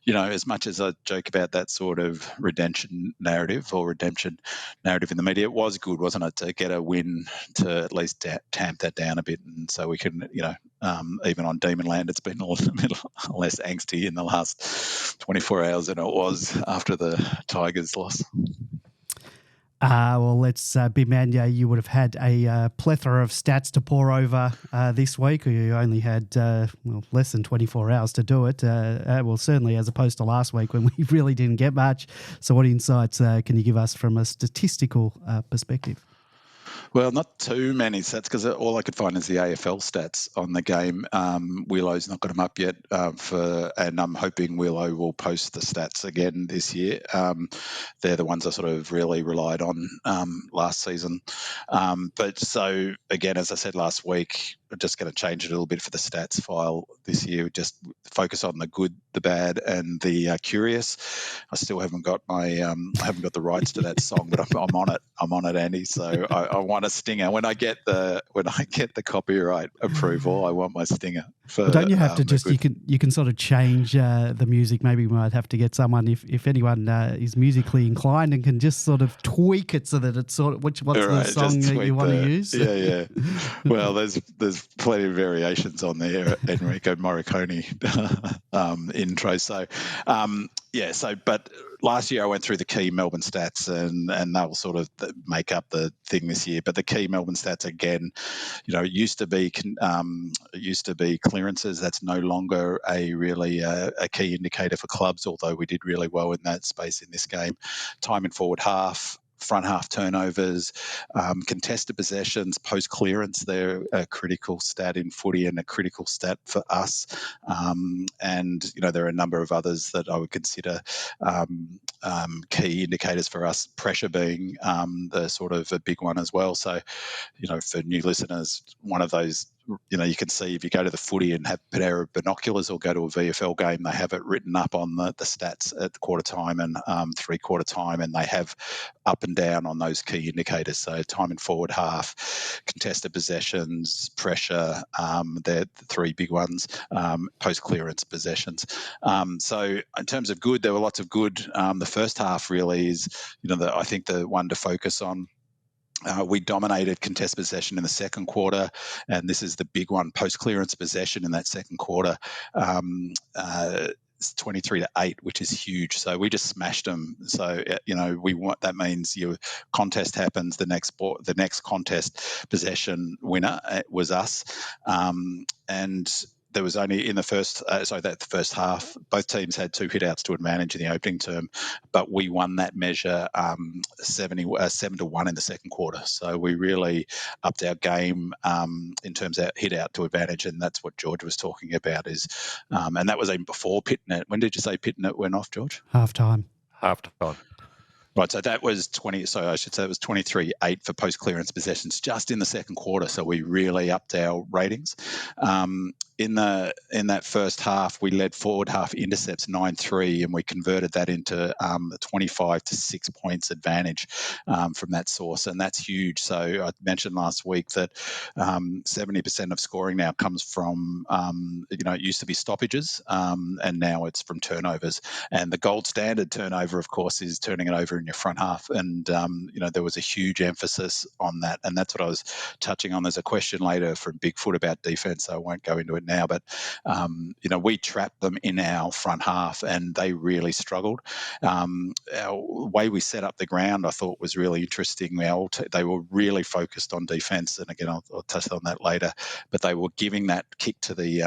as much as I joke about that sort of redemption narrative in the media, it was good, wasn't it, to get a win to at least tamp that down a bit, and so we can, even on Demonland, it's been a little less angsty in the last 24 hours than it was after the Tigers loss. Well, let's be man. Yeah, you would have had a plethora of stats to pour over this week, or you only had less than 24 hours to do it. Well, certainly as opposed to last week when we really didn't get much. So what insights can you give us from a statistical perspective? Well, not too many stats because all I could find is the AFL stats on the game. Wheelo's not got them up yet, and I'm hoping Wheelo will post the stats again this year. They're the ones I sort of really relied on last season. But so again, as I said last week, we're just going to change it a little bit for the stats file this year. Just focus on the good, the bad, and the curious. I still haven't got my I haven't got the rights to that song, but I'm on it. I'm on it, Andy. So I want a stinger when I get the copyright approval. I want my stinger. For, don't you have to just you can sort of change the music? Maybe we might have to get someone if anyone is musically inclined and can just sort of tweak it so that it's sort of what's the song that you want to use. Yeah. Well, there's plenty of variations on there. 𝗦𝘂𝗯𝗀𝗧𝗘𝗡 intro. So but last year I went through the key Melbourne stats and that will sort of make up the thing this year. But the key Melbourne stats again, it used to be clearances. That's no longer a key indicator for clubs, although we did really well in that space in this game. Time in forward half, front half turnovers, contested possessions, post clearance, they're a critical stat in footy and a critical stat for us. And there are a number of others that I would consider key indicators for us, pressure being the sort of a big one as well. So, for new listeners, one of those, you can see if you go to the footy and have a pair of binoculars or go to a VFL game, they have it written up on the stats at quarter time and 3/4 time, and they have up and down on those key indicators. So time in forward half, contested possessions, pressure, they're the three big ones, post-clearance possessions. So in terms of good, there were lots of good. The first half really is, I think the one to focus on. We dominated contested possession in the second quarter, and this is the big one, post-clearance possession in that second quarter. 23-8, which is huge. So we just smashed them. So that means your contest happens. The next contest possession winner was us, and there was only in the first half, both teams had 2 hit outs to advantage in the opening term, but we won that measure 7-1 in the second quarter. So we really upped our game in terms of hit out to advantage, and that's what George was talking about. And that was even before Pitnet. When did you say Pitnet went off, George? Halftime. Right, so that was 23-8 for post-clearance possessions just in the second quarter. So we really upped our ratings. In that first half, we led forward half intercepts 9-3, and we converted that into 25 to 6 points advantage from that source, and that's huge. So I mentioned last week that 70% of scoring now comes from it used to be stoppages, and now it's from turnovers. And the gold standard turnover, of course, is turning it over in your front half. And there was a huge emphasis on that, and that's what I was touching on. There's a question later from Bigfoot about defense, so I won't go into it now, but we trapped them in our front half and they really struggled. Our way we set up the ground I thought was really interesting. They were really focused on defense, and again I'll touch on that later, but they were giving that kick to the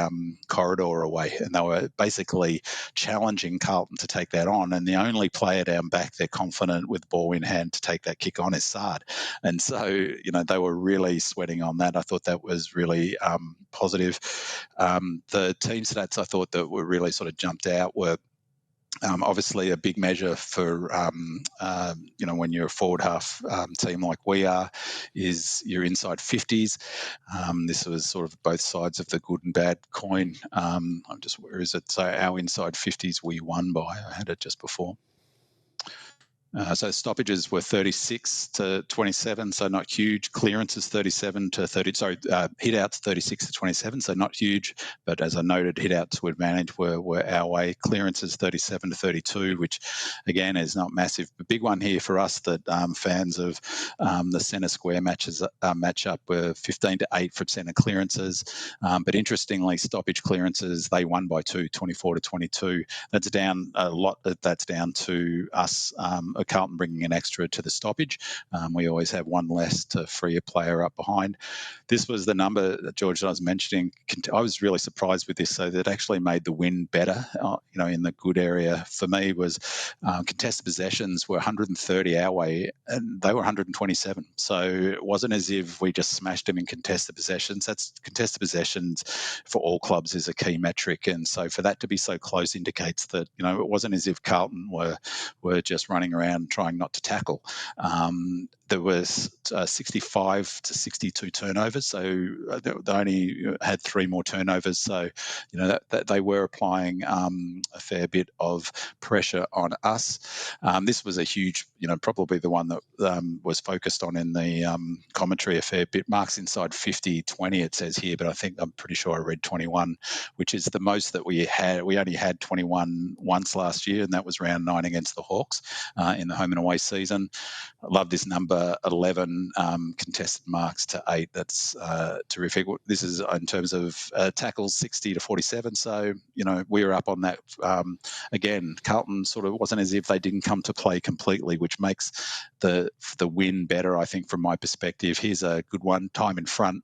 corridor away, and they were basically challenging Carlton to take that on, and the only player down back they're confident with ball in hand to take that kick on is Sard. And so they were really sweating on that. I thought that was really positive. The team stats I thought that were really sort of jumped out were obviously a big measure for when you're a forward half team like we are, is your inside 50s. This was sort of both sides of the good and bad coin. Where is it? So our inside 50s we won by. I had it just before. So stoppages were 36-27, so not huge. Clearances 37-30. Hit outs 36-27, so not huge. But as I noted, hit outs to advantage were our way. Clearances 37-32, which again is not massive. The big one here for us that fans of the centre square matchup were 15-8 for centre clearances. But interestingly, stoppage clearances they won by 2, 24-22. That's down a lot. That's down to us. Carlton bringing an extra to the stoppage. We always have one less to free a player up behind. This was the number that George was mentioning. I was really surprised with this, so that actually made the win better. In the good area for me was contested possessions were 130 our way, and they were 127. So it wasn't as if we just smashed them in contested possessions. That's contested possessions for all clubs is a key metric, and so for that to be so close indicates that it wasn't as if Carlton were just running around trying not to tackle. There was 65 to 62 turnovers, so they only had 3 more turnovers. So, that they were applying a fair bit of pressure on us. This was a huge, probably the one that was focused on in the commentary a fair bit. Marks inside 50, 20 it says here, but I'm pretty sure I read 21, which is the most that we had. We only had 21 once last year, and that was round 9 against the Hawks in the home and away season. I love this number 11 contested marks to 8. That's terrific. This is in terms of tackles 60 to 47. So, we were up on that. Again, Carlton sort of wasn't as if they didn't come to play completely, which makes the win better, I think, from my perspective. Here's a good one, time in front.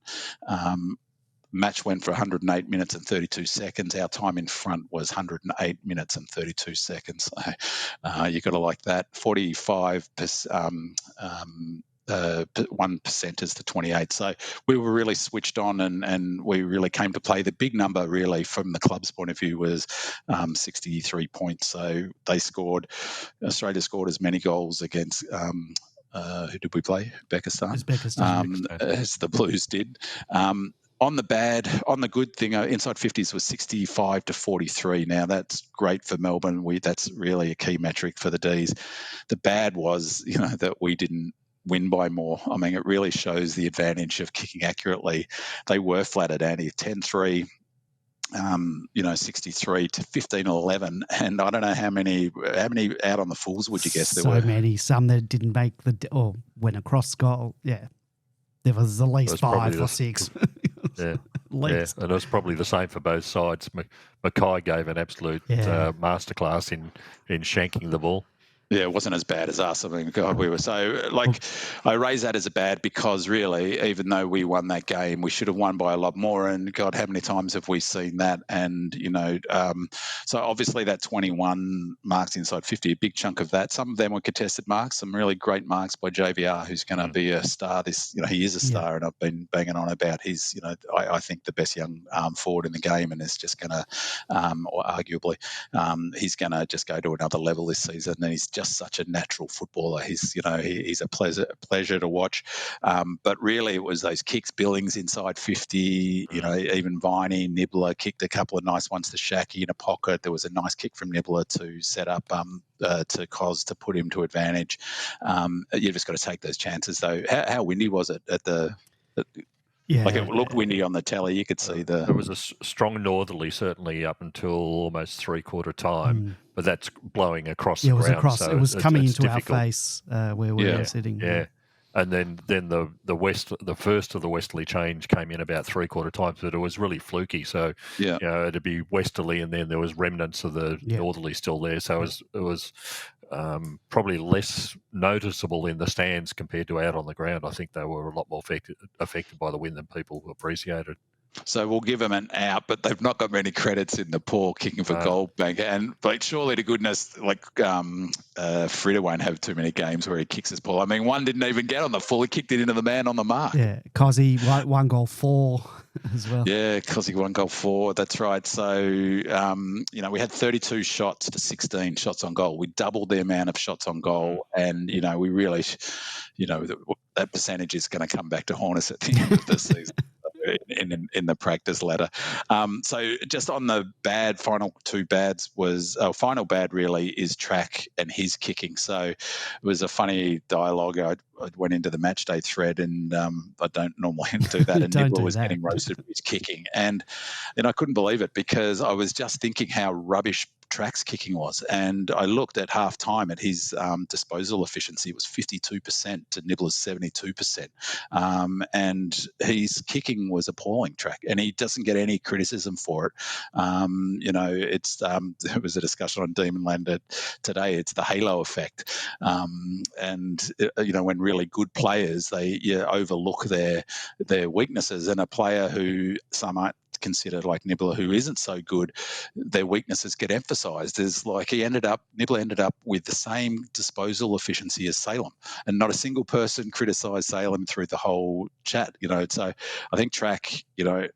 Match went for 108 minutes and 32 seconds. Our time in front was 108 minutes and 32 seconds. So you've got to like that. 45%. 1% to 28. So we were really switched on and we really came to play. The big number really from the club's point of view was 63 points. So Australia scored as many goals against who did we play? Uzbekistan. As the Blues did. On the good thing, inside 50s was 65 to 43. Now, that's great for Melbourne. That's really a key metric for the Ds. The bad was, that we didn't win by more. I mean, it really shows the advantage of kicking accurately. They were flattered, Andy, 10-3. 63 to 15 or 11, and I don't know how many out on the fools would you guess there were? So many, some that didn't make or went across goal. Yeah, there was at least 5 or 6. Yeah, and it was probably the same for both sides. Mackay gave an absolute masterclass in shanking the ball. Yeah, it wasn't as bad as us. I mean, God, we were so I raise that as a bad because really, even though we won that game, we should have won by a lot more. And God, how many times have we seen that? And so obviously that 21 marks inside 50, a big chunk of that. Some of them were contested marks, some really great marks by JVR, who's going to be a star. He is a star, and I've been banging on about his. I think the best young forward in the game, and is just going to, or arguably, he's going to just go to another level this season. And he's just such a natural footballer. He's a pleasure to watch. But really, it was those kicks. Billings inside 50. Even Viney, Nibbler kicked a couple of nice ones to Shaki in a pocket. There was a nice kick from Nibbler to set up to Cos to put him to advantage. You've just got to take those chances, though. How windy was it at the? It looked windy on the telly. You could see There was a strong northerly, certainly up until almost 3/4 time, but that's blowing across the ground. So it was coming into difficult. Our face where we were sitting. Yeah. And then the first of the westerly change came in about 3/4 times, but it was really fluky. So it'd be westerly, and then there was remnants of the northerly still there. So it was probably less noticeable in the stands compared to out on the ground. I think they were a lot more affected by the wind than people appreciated. So we'll give them an out, but they've not got many credits in the poor kicking for goal bank. But surely to goodness, Frida won't have too many games where he kicks his ball. I mean, one didn't even get on the full. He kicked it into the man on the mark. Yeah, Kozzy, 1 goal 4 as well. Yeah, Kozzy 1 goal 4. That's right. So, we had 32 shots to 16 shots on goal. We doubled the amount of shots on goal. And, we really, that percentage is going to come back to haunt us at the end of the season. In the practice ladder. So just on the bad, final 2 bads was final bad really is Track and his kicking. So it was a funny dialogue. I went into the match day thread, and I don't normally do that. And Nibbler was getting roasted with his kicking, and I couldn't believe it because I was just thinking how rubbish Track's kicking was. And I looked at half time at his disposal efficiency. It was 52% to Nibbler's 72%. And his kicking was appalling, Track. And he doesn't get any criticism for it. There was a discussion on Demonland today. It's the halo effect. When really good players, they overlook their weaknesses. And a player who some might consider like Nibbler, who isn't so good, their weaknesses get emphasised. Nibbler ended up with the same disposal efficiency as 𝗟𝗯𝗧, and not a single person criticised 𝗟𝗯𝗧 through the whole chat. So I think Track,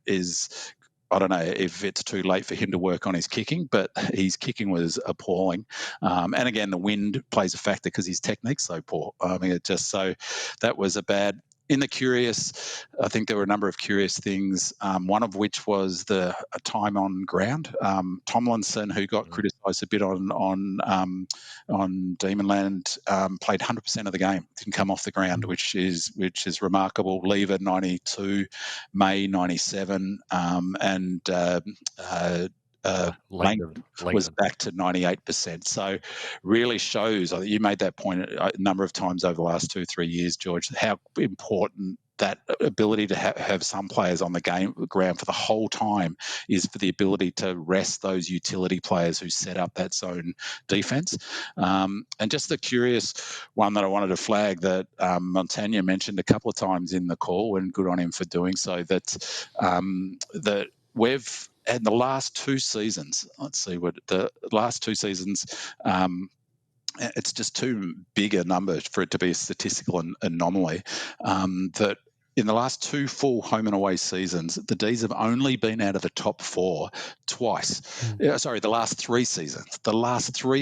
is. I don't know if it's too late for him to work on his kicking, but his kicking was appalling. And again, the wind plays a factor because his technique's so poor. That was a bad. In the curious, I think there were a number of curious things, one of which was the time on ground. Tomlinson, who got criticised a bit on Demonland, played 100% of the game, didn't come off the ground, which is remarkable. Lever 92, May 97, and Langdon was back to 98%. So really shows, you made that point a number of times over the last 2-3 years, George, how important that ability to have some players on the ground for the whole time is for the ability to rest those utility players who set up that zone defence. And just the curious one that I wanted to flag that Montagna mentioned a couple of times in the call, and good on him for doing so, that we've and the last 2 seasons, it's just too big a number for it to be a statistical anomaly, that in the last 2 full home and away seasons, the D's have only been out of the top 4 twice. The last 3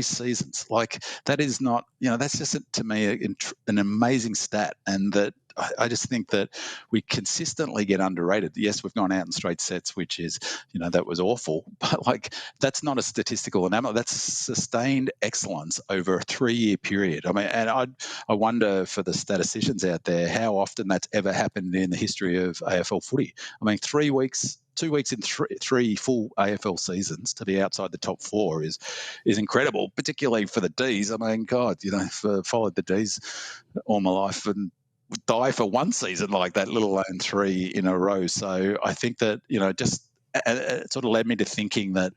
seasons. Like, that is not, that's just, to me, an amazing stat, and that I just think that we consistently get underrated. Yes, we've gone out in straight sets, which is, that was awful. But, that's not a statistical anomaly. That's sustained excellence over a 3-year period. I mean, and I wonder for the statisticians out there how often that's ever happened in the history of AFL footy. I mean, 2 weeks in 3 full AFL seasons to be outside the top 4 is incredible, particularly for the Ds. I mean, God, followed the Ds all my life and die for one season like that, let alone 3 in a row. So I think that, it sort of led me to thinking that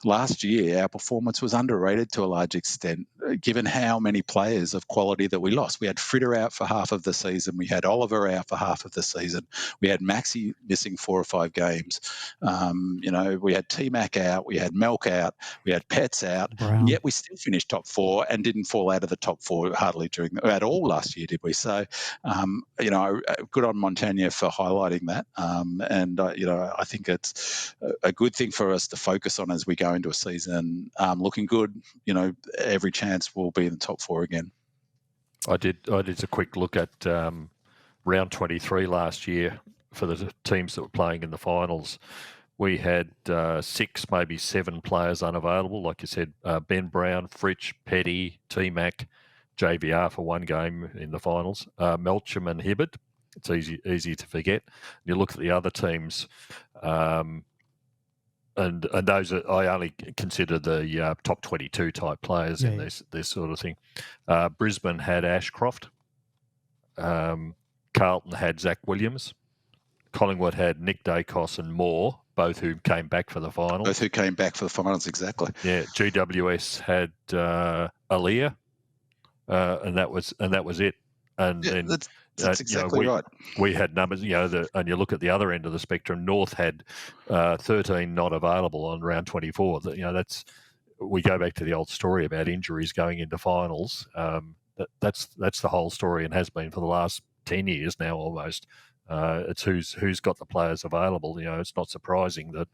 last year our performance was underrated to a large extent, given how many players of quality that we lost. We had Fritter out for half of the season. We had Oliver out for half of the season. We had Maxi missing 4 or 5 games. We had T-Mac out. We had Melk out. We had Pets out. Brown. Yet we still finished top 4 and didn't fall out of the top 4 hardly at all last year, did we? So, good on Montagna for highlighting that. I think it's a good thing for us to focus on as we go into a season looking good. Every chance we'll be in the top 4 again. I did a quick look at round 23 last year for the teams that were playing in the finals. We had 6, maybe 7 players unavailable. Like you said, Ben Brown, Fritsch, Petty, T-Mac, JVR for 1 game in the finals. Melcham and Hibbert. It's easy to forget. You look at the other teams, and those are, I only consider the top 22 type players in this sort of thing. Brisbane had Ashcroft. Carlton had Zach Williams. Collingwood had Nick Dacos and Moore, both who came back for the finals. Exactly. Yeah, GWS had Aaliyah, and that was it. And then that's exactly right. We had numbers, and you look at the other end of the spectrum. North had 13 not available on round 24. We go back to the old story about injuries going into finals. That's the whole story, and has been for the last 10 years now almost. It's who's got the players available. It's not surprising that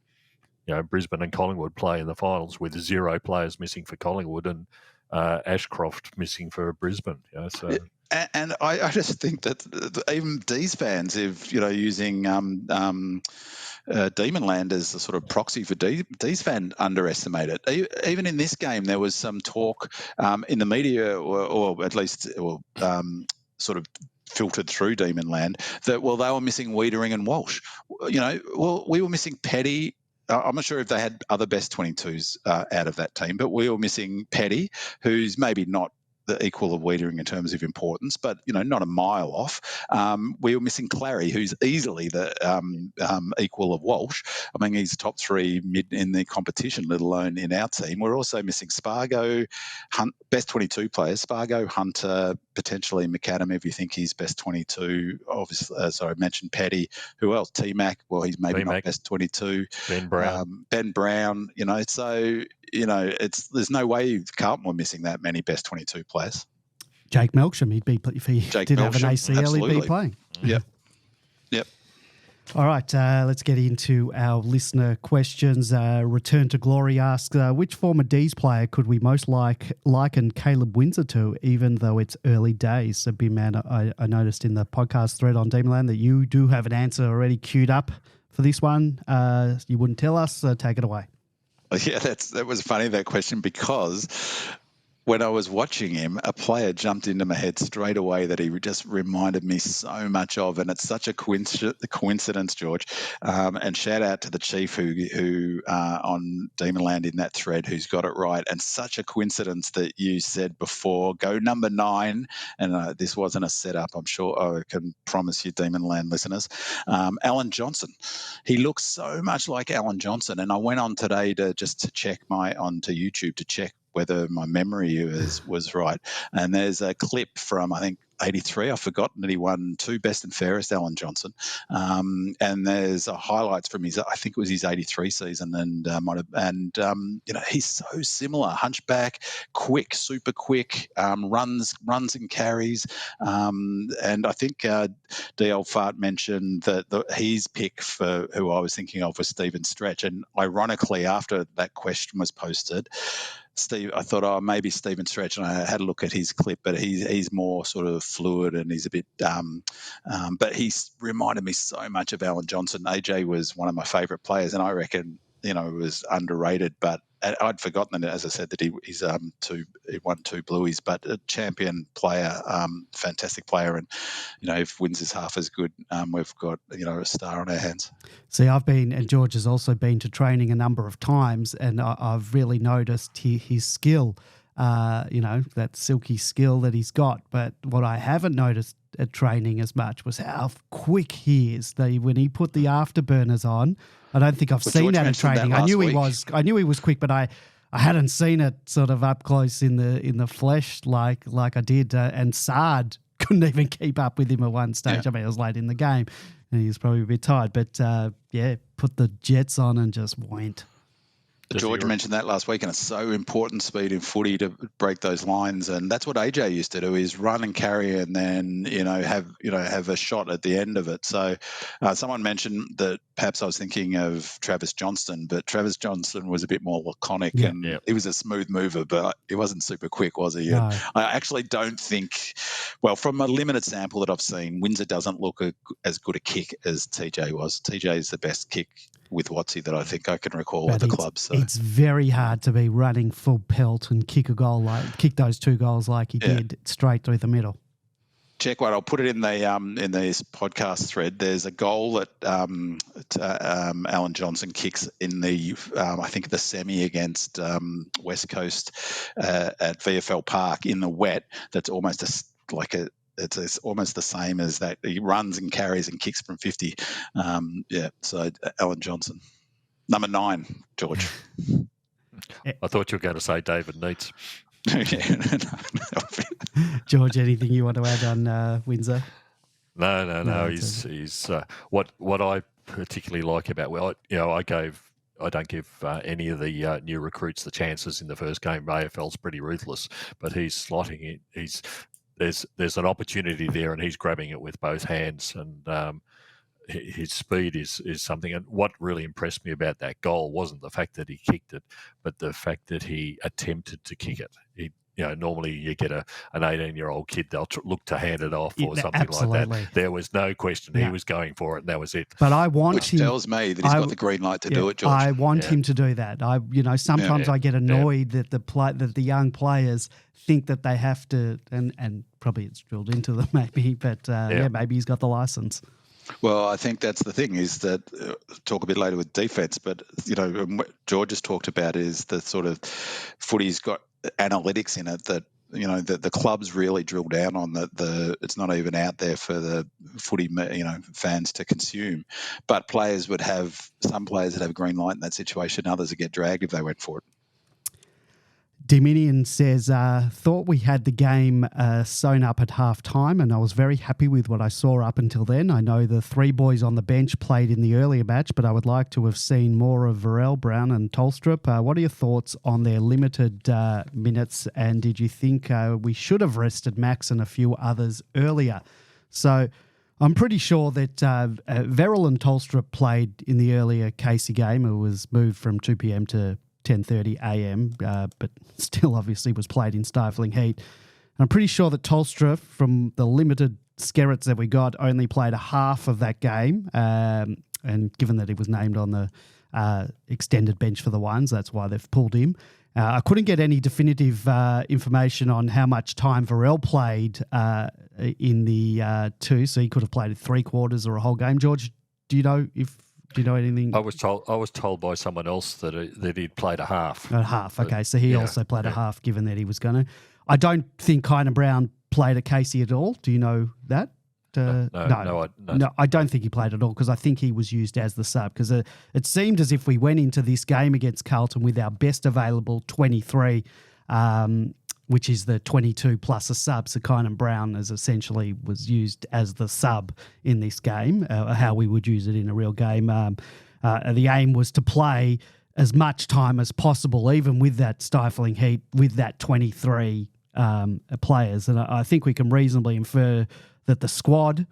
Brisbane and Collingwood play in the finals with 0 players missing for Collingwood and Ashcroft missing for Brisbane. So. And I just think that even D's fans, if using Demonland as a sort of proxy for D's fan, underestimate it. Even in this game, there was some talk in the media, or at least sort of filtered through Demonland, that they were missing Wiedering and Walsh. We were missing Petty, I'm not sure if they had other best 22s out of that team, but we were missing Petty, who's maybe not the equal of Wiedering in terms of importance, but not a mile off. We were missing Clarry, who's easily the equal of Walsh. I mean, he's top 3 mid in the competition, let alone in our team. We're also missing Spargo, best 22 players. Spargo, Hunter, potentially McAdam if you think he's best 22. Obviously, I mentioned Petty. Who else? T-Mac. Well, he's maybe T-Mac. not best 22. Ben Brown. Ben Brown. So. There's no way Carlton were missing that many best 22 players. Jake Melksham, if he did have an ACL, absolutely. he'd be playing. Yep. All right, let's get into our listener questions. Return to Glory asks, which former D's player could we most liken 𝗟𝗏𝗦𝗧𝗘𝗡 to, even though it's early days? So, B-Man, I noticed in the podcast thread on Demonland that you do have an answer already queued up for this one. You wouldn't tell us, so take it away. Yeah, that was funny, that question, because when I was watching him, a player jumped into my head straight away that he just reminded me so much of, and it's such a coincidence, George. And shout out to the chief who on Demonland in that thread who's got it right, and such a coincidence that you said before, go number 9, and this wasn't a setup, I'm sure. I can promise you, Demonland listeners. Alan Johnson. He looks so much like Alan Johnson, and I went on today to check onto YouTube to check whether my memory was right. And there's a clip from, I think, 83. I've forgotten that he won 2 best and fairest, Alan Johnson. And there's highlights from his, I think it was his 83 season, and he's so similar. Hunchback, quick, super quick, runs and carries. And I think 𝗟𝗏𝗧𝗘𝗡 mentioned that his pick for who I was thinking of was Stephen Stretch. And ironically, after that question was posted, I thought, maybe Stephen Stretch, and I had a look at his clip, but he's more sort of fluid and he's a bit but he's reminded me so much of Alan Johnson. AJ was one of my favourite players, and I reckon, it was underrated, but I'd forgotten that, as I said, that he won 2 blueies, but a champion player, fantastic player, and if wins is half as good, we've got a star on our hands. See, and George has also been to training a number of times, and I've really noticed his skill, that silky skill that he's got. But what I haven't noticed at training as much was how quick he is. When he put the afterburners on, I don't think I've seen that at training. I knew he was quick, but I hadn't seen it sort of up close in the flesh like I did. And Sard couldn't even keep up with him at one stage. Yeah. I mean, it was late in the game, and he was probably a bit tired. But put the jets on and just went. George mentioned that last week, and it's so important, speed in footy, to break those lines, and that's what AJ used to do: is run and carry, and then have a shot at the end of it. So, someone mentioned that perhaps I was thinking of Travis Johnston, but Travis Johnston was a bit more laconic, and he was a smooth mover, but he wasn't super quick, was he? No. I actually don't think, well, from a limited sample that I've seen, Windsor doesn't look as good a kick as TJ was. TJ is the best kick with 𝗏𝗧𝗘𝗡 that I think I can recall at the club. So it's very hard to be running full pelt and kick those 2 goals like he did straight through the middle. Check what I'll put it in this podcast thread. There's a goal that Alan Johnson kicks in the I think the semi against West Coast at VFL Park in the wet. That's almost it's almost the same as that. He runs and carries and kicks from 50. So Alan Johnson. Number 9, George. I thought you were going to say David Neitz. George, anything you want to add on Windsor? No. He's what I particularly like about, I don't give any of the new recruits the chances in the first game. AFL's pretty ruthless, but he's slotting it. There's an opportunity there, and he's grabbing it with both hands, and his speed is something. And what really impressed me about that goal wasn't the fact that he kicked it, but the fact that he attempted to kick it. Normally you get an 18-year-old kid, they'll look to hand it off or something like that. There was no question. He was going for it, and that was it. But I want Which tells me that he's got the green light to do it, George. I want him to do that. Sometimes I get annoyed that the young players think that they have to, and probably it's drilled into them maybe, but maybe he's got the license. Well, I think that's the thing is that talk a bit later with defence, but what George has talked about is the sort of footy's got analytics in it that the clubs really drill down on that. It's not even out there for the footy fans to consume, but some players would have a green light in that situation, others would get dragged if they went for it. Dominion says, thought we had the game sewn up at half time, and I was very happy with what I saw up until then. I know the three boys on the bench played in the earlier match, but I would like to have seen more of 𝗲𝗏, Brown and 𝗏𝗏𝗏. What are your thoughts on their limited minutes, and did you think we should have rested Max and a few others earlier? So I'm pretty sure that 𝗏𝗏 and 𝗏𝗏𝗏 played in the earlier Casey game. It was moved from 2 p.m. to 10:30 a.m., but still obviously was played in stifling heat. I'm pretty sure that 𝗏𝗏𝗏, from the limited skerrits that we got, only played a half of that game. And given that he was named on the extended bench for the ones, that's why they've pulled him. I couldn't get any definitive information on how much time 𝗏𝗏 played in the two, so he could have played it 3/4 or a whole game. George, do you know anything? I was told by someone else that he'd played a half. A half, okay. So he also played a half, given that he was going to. I don't think 𝗠𝗏 Brown played at Casey at all. Do you know that? No, I don't think he played at all, because I think he was used as the sub, because it seemed as if we went into this game against Carlton with our best available 23, which is the 22 plus a sub. So 𝗠𝗏 Brown essentially was used as the sub in this game, how we would use it in a real game. The aim was to play as much time as possible, even with that stifling heat, with that 23 players. And I think we can reasonably infer that the squad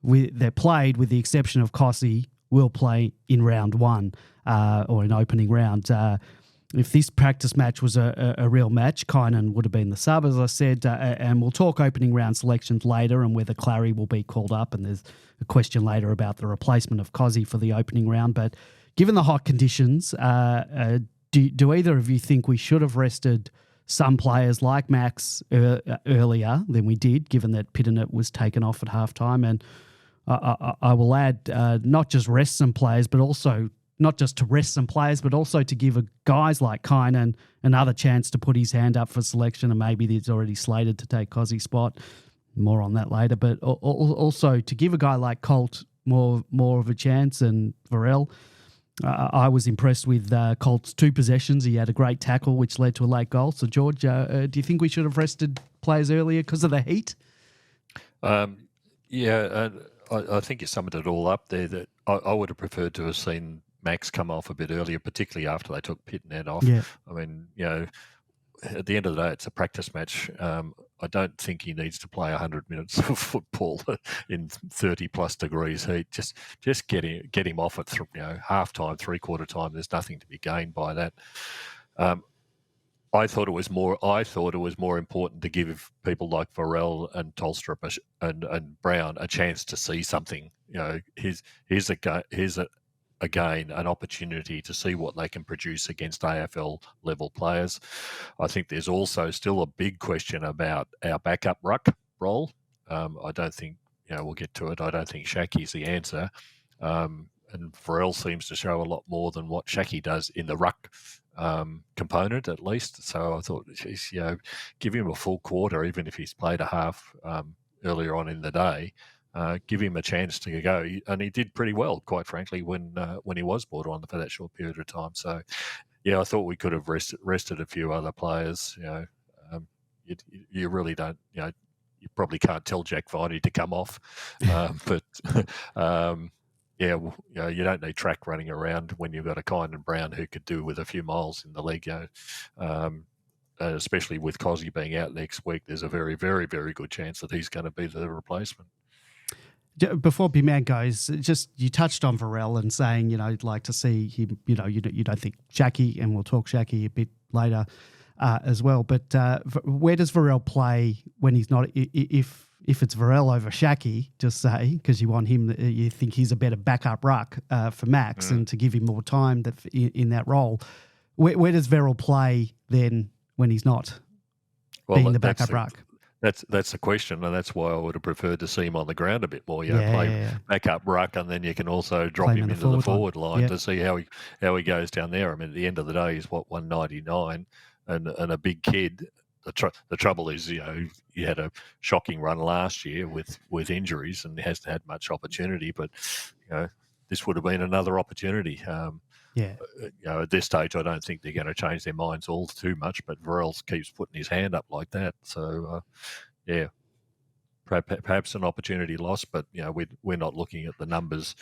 that played, with the exception of 𝗏𝗏𝗏, will play in round one or in opening round. If this practice match was a real match, 𝗠𝗏 would have been the sub, as I said, and we'll talk opening round selections later and whether 𝗟𝗏 will be called up, and there's a question later about the replacement of 𝗏𝗏𝗏 for the opening round. But given the hot conditions, do either of you think we should have rested some players like Max earlier than we did, given that Pittonet was taken off at halftime? And I will add, not just rest some players, but also not just to rest some players, but also to give guys like 𝗠𝗏 another chance to put his hand up for selection, and maybe he's already slated to take 𝗏𝗏𝗏's spot. More on that later. But also to give a guy like Colt more of a chance, and 𝗏𝗏. I was impressed with Colt's 2 possessions. He had a great tackle, which led to a late goal. So, George, do you think we should have rested players earlier because of the heat? I think you summed it all up there. That I would have preferred to have seen Max come off a bit earlier, particularly after they took Pittonet off. Yeah. I mean, at the end of the day, it's a practice match. I don't think he needs to play 100 minutes of football in 30-plus degrees heat. Just get him off at half time, 3/4 time. There's nothing to be gained by that. I thought it was more important to give people like 𝗏𝗏𝗏 and 𝗏𝗏𝗏 and Brown a chance to see something. Here's again an opportunity to see what they can produce against AFL level players. I think there's also still a big question about our backup ruck role. I don't think we'll get to it. I don't think 𝗍𝗏𝗏's the answer. And 𝗏𝗏𝗏 seems to show a lot more than what 𝗍𝗏𝗏 does in the ruck component, at least. So I thought, give him a full quarter, even if he's played a half earlier on in the day. Give him a chance to go, and he did pretty well, quite frankly, when he was brought on for that short period of time. So, I thought we could have rested a few other players. You really don't. You probably can't tell Jack Viney to come off, but you don't need track running around when you've got a 𝗠𝗏 Brown who could do with a few miles in the leg. Especially with 𝗏𝗏𝗏 being out next week, there's a very, very, very good chance that he's going to be the replacement. Before Big Man goes, just you touched on 𝗏𝗏𝗏 and saying, you'd like to see him, you don't think 𝗍𝗏𝗏, and we'll talk 𝗍𝗏𝗏 a bit later as well. But where does 𝗏𝗏𝗏 play when he's not, if it's 𝗏𝗏𝗏 over 𝗍𝗏𝗏, just say, because you want him, you think he's a better backup ruck for Max and to give him more time in that role. Where does 𝗏𝗏𝗏 play then when he's not being the backup ruck? That's the question, and that's why I would have preferred to see him on the ground a bit more. Play back up ruck, and then you can also drop him into the forward line to see how he goes down there. I mean, at the end of the day, he's 199, and a big kid. The trouble is, he had a shocking run last year with injuries, and he hasn't had much opportunity. But this would have been another opportunity. At this stage, I don't think they're going to change their minds all too much. But Varel keeps putting his hand up like that, so perhaps an opportunity lost. But we're not looking at the numbers,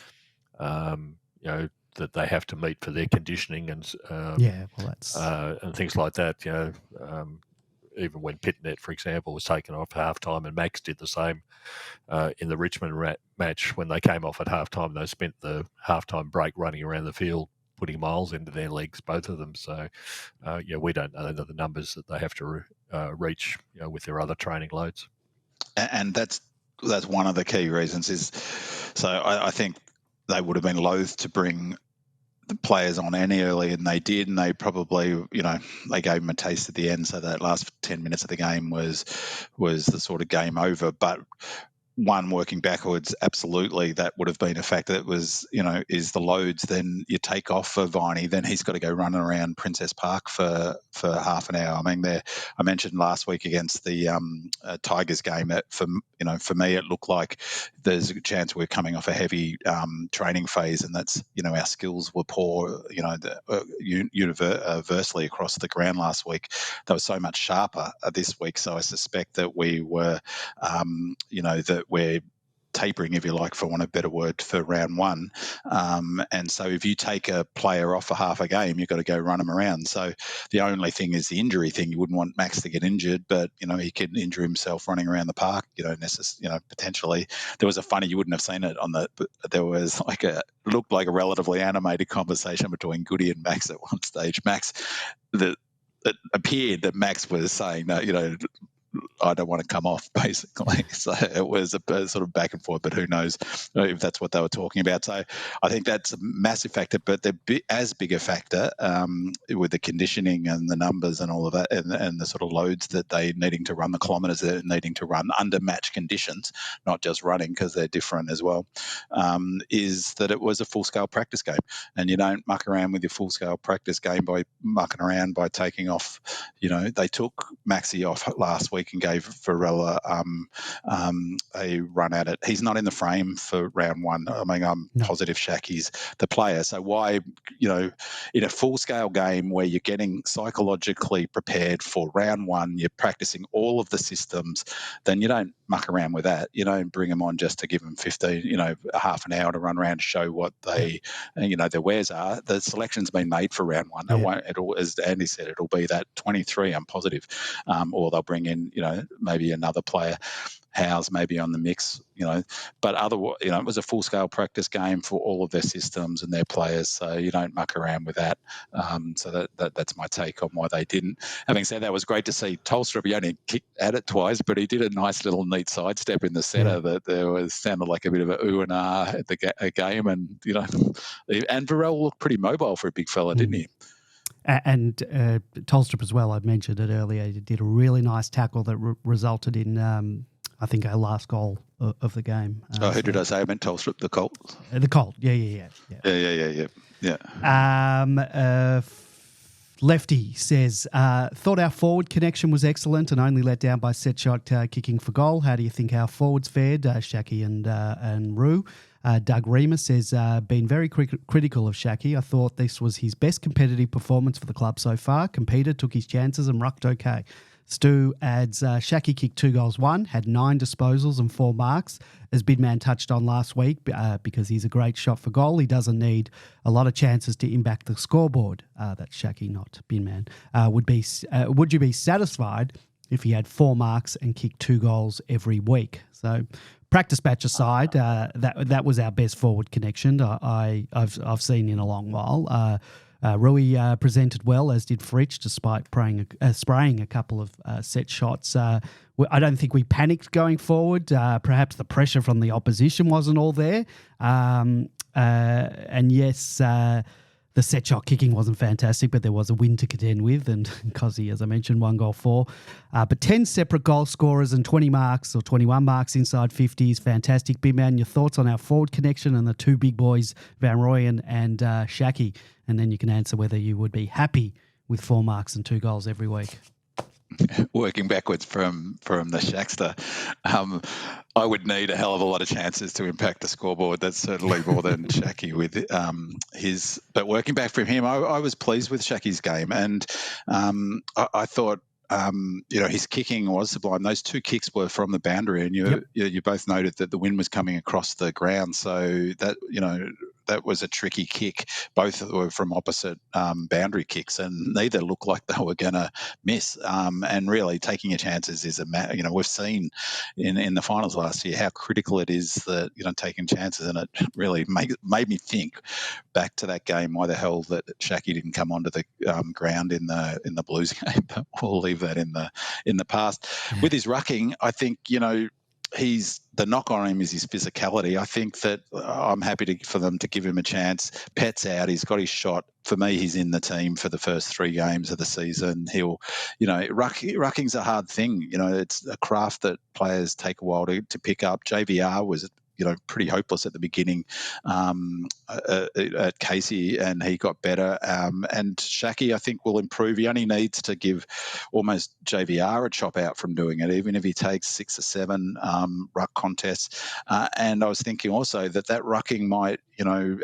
that they have to meet for their conditioning and and things like that. Even when Pitnet, for example, was taken off halftime, and Max did the same in the Richmond match. When they came off at halftime, they spent the halftime break running around the field, putting miles into their legs, both of them. So, we don't know the numbers that they have to reach, with their other training loads. And that's one of the key reasons is, so I think they would have been loath to bring the players on any early, and they did, and they probably, they gave them a taste at the end. So that last 10 minutes of the game was the sort of game over. But one, working backwards, absolutely, that would have been a factor. That was, is the loads. Then you take off for Viney, then he's got to go running around Princess Park for half an hour. I mean, I mentioned last week against the Tigers game that for me it looked like there's a chance we're coming off a heavy training phase, and that's our skills were poor. Universally across the ground last week, they were so much sharper this week. So I suspect that we were, that we're tapering, if you like, for want of a better word, for round one. And so if you take a player off for half a game, you've got to go run them around. So the only thing is the injury thing. You wouldn't want Max to get injured, but, he could injure himself running around the park, potentially. There was you wouldn't have seen it there was looked like a relatively animated conversation between Goody and Max at one stage. It appeared that Max was saying that, I don't want to come off, basically. So it was a sort of back and forth, but who knows if that's what they were talking about. So I think that's a massive factor, but as big a factor with the conditioning and the numbers and all of that, and the sort of loads that they needing to run, the kilometres they're needing to run under match conditions, not just running because they're different as well, is that it was a full-scale practice game. And you don't muck around with your full-scale practice game by mucking around by taking off. They took Maxi off last week and gave Varela a run at it. He's not in the frame for round one. I mean, I'm positive 𝗟𝗂𝗋's the player. So why, in a full-scale game where you're getting psychologically prepared for round one, you're practicing all of the systems, then you don't muck around with that. You don't bring them on just to give them 15, half an hour to run around to show what their wares are. The selection's been made for round one. It'll, as Andy said, it'll be that 23, I'm positive, or they'll bring in, maybe another player, Howes maybe on the mix, but otherwise, it was a full-scale practice game for all of their systems and their players, so you don't muck around with that. So that's my take on why they didn't. Having said that, it was great to see Tolstrup. He only kicked at it twice, but he did a nice little neat sidestep in the centre that sounded like a bit of a ooh and ah at the game, and and Varel looked pretty mobile for a big fella, didn't he? And Tolstrup as well, I mentioned it earlier, he did a really nice tackle that resulted in, I think, our last goal of the game. Who did I say? I meant Tolstrup, the Colt? The Colt, yeah. Lefty says, thought our forward connection was excellent and only let down by set shot kicking for goal. How do you think our forwards fared, 𝗟𝗂𝗋 and Roo? Doug Remus says, been very critical of 𝗟𝗂𝗋. I thought this was his best competitive performance for the club so far. Competed, took his chances and rucked okay. Stu adds, 𝗟𝗂𝗋 kicked 2 goals, 1, had 9 disposals and 4 marks. As Bidman touched on last week, because he's a great shot for goal, he doesn't need a lot of chances to impact the scoreboard. That's 𝗟𝗂𝗋, not Bidman. Would you be satisfied if he had 4 marks and kicked 2 goals every week? So practice batch aside, that was our best forward connection I've seen in a long while. Rui presented well, as did Fritsch, despite spraying a couple of set shots. I don't think we panicked going forward. Perhaps the pressure from the opposition wasn't all there. And yes, the set shot kicking wasn't fantastic, but there was a win to contend with. And 𝗏𝗏𝗏, as I mentioned, 1 goal for. But 10 separate goal scorers and 20 marks or 21 marks inside 50 is fantastic. Big man, your thoughts on our forward connection and the two big boys, Van Rooyen and 𝗟𝗏𝗏? And then you can answer whether you would be happy with 4 marks and 2 goals every week. Working backwards from the Shackster, I would need a hell of a lot of chances to impact the scoreboard. That's certainly more than 𝗟𝗏𝗏 with his. But working back from him, I was pleased with 𝗟𝗏𝗏's game, and I thought his kicking was sublime. Those 2 kicks were from the boundary, and you both noted that the wind was coming across the ground, so that that was a tricky kick. Both were from opposite boundary kicks, and neither looked like they were going to miss. And really, taking your chances is we've seen in the finals last year how critical it is that taking chances, and it really made me think back to that game. Why the hell that 𝗟𝗏𝗏 didn't come onto the ground in the Blues game? But we'll leave that in the past. With his rucking, I think the knock on him is his physicality. I think that I'm happy for them to give him a chance. Pet's out. He's got his shot. For me, he's in the team for the first 3 games of the season. Rucking's a hard thing. It's a craft that players take a while to pick up. JVR was pretty hopeless at the beginning at Casey, and he got better. And 𝗟𝗏𝗏, I think, will improve. He only needs to give almost JVR a chop out from doing it, even if he takes 6 or 7 ruck contests. And I was thinking also that rucking might,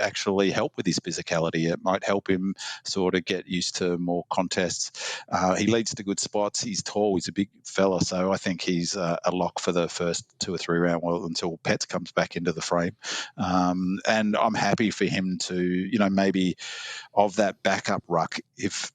actually help with his physicality. It might help him sort of get used to more contests. He leads to good spots. He's tall. He's a big fella. So I think he's a lock for the first 2 or 3 rounds until Pets comes back into the frame. And I'm happy for him to, maybe of that backup ruck, if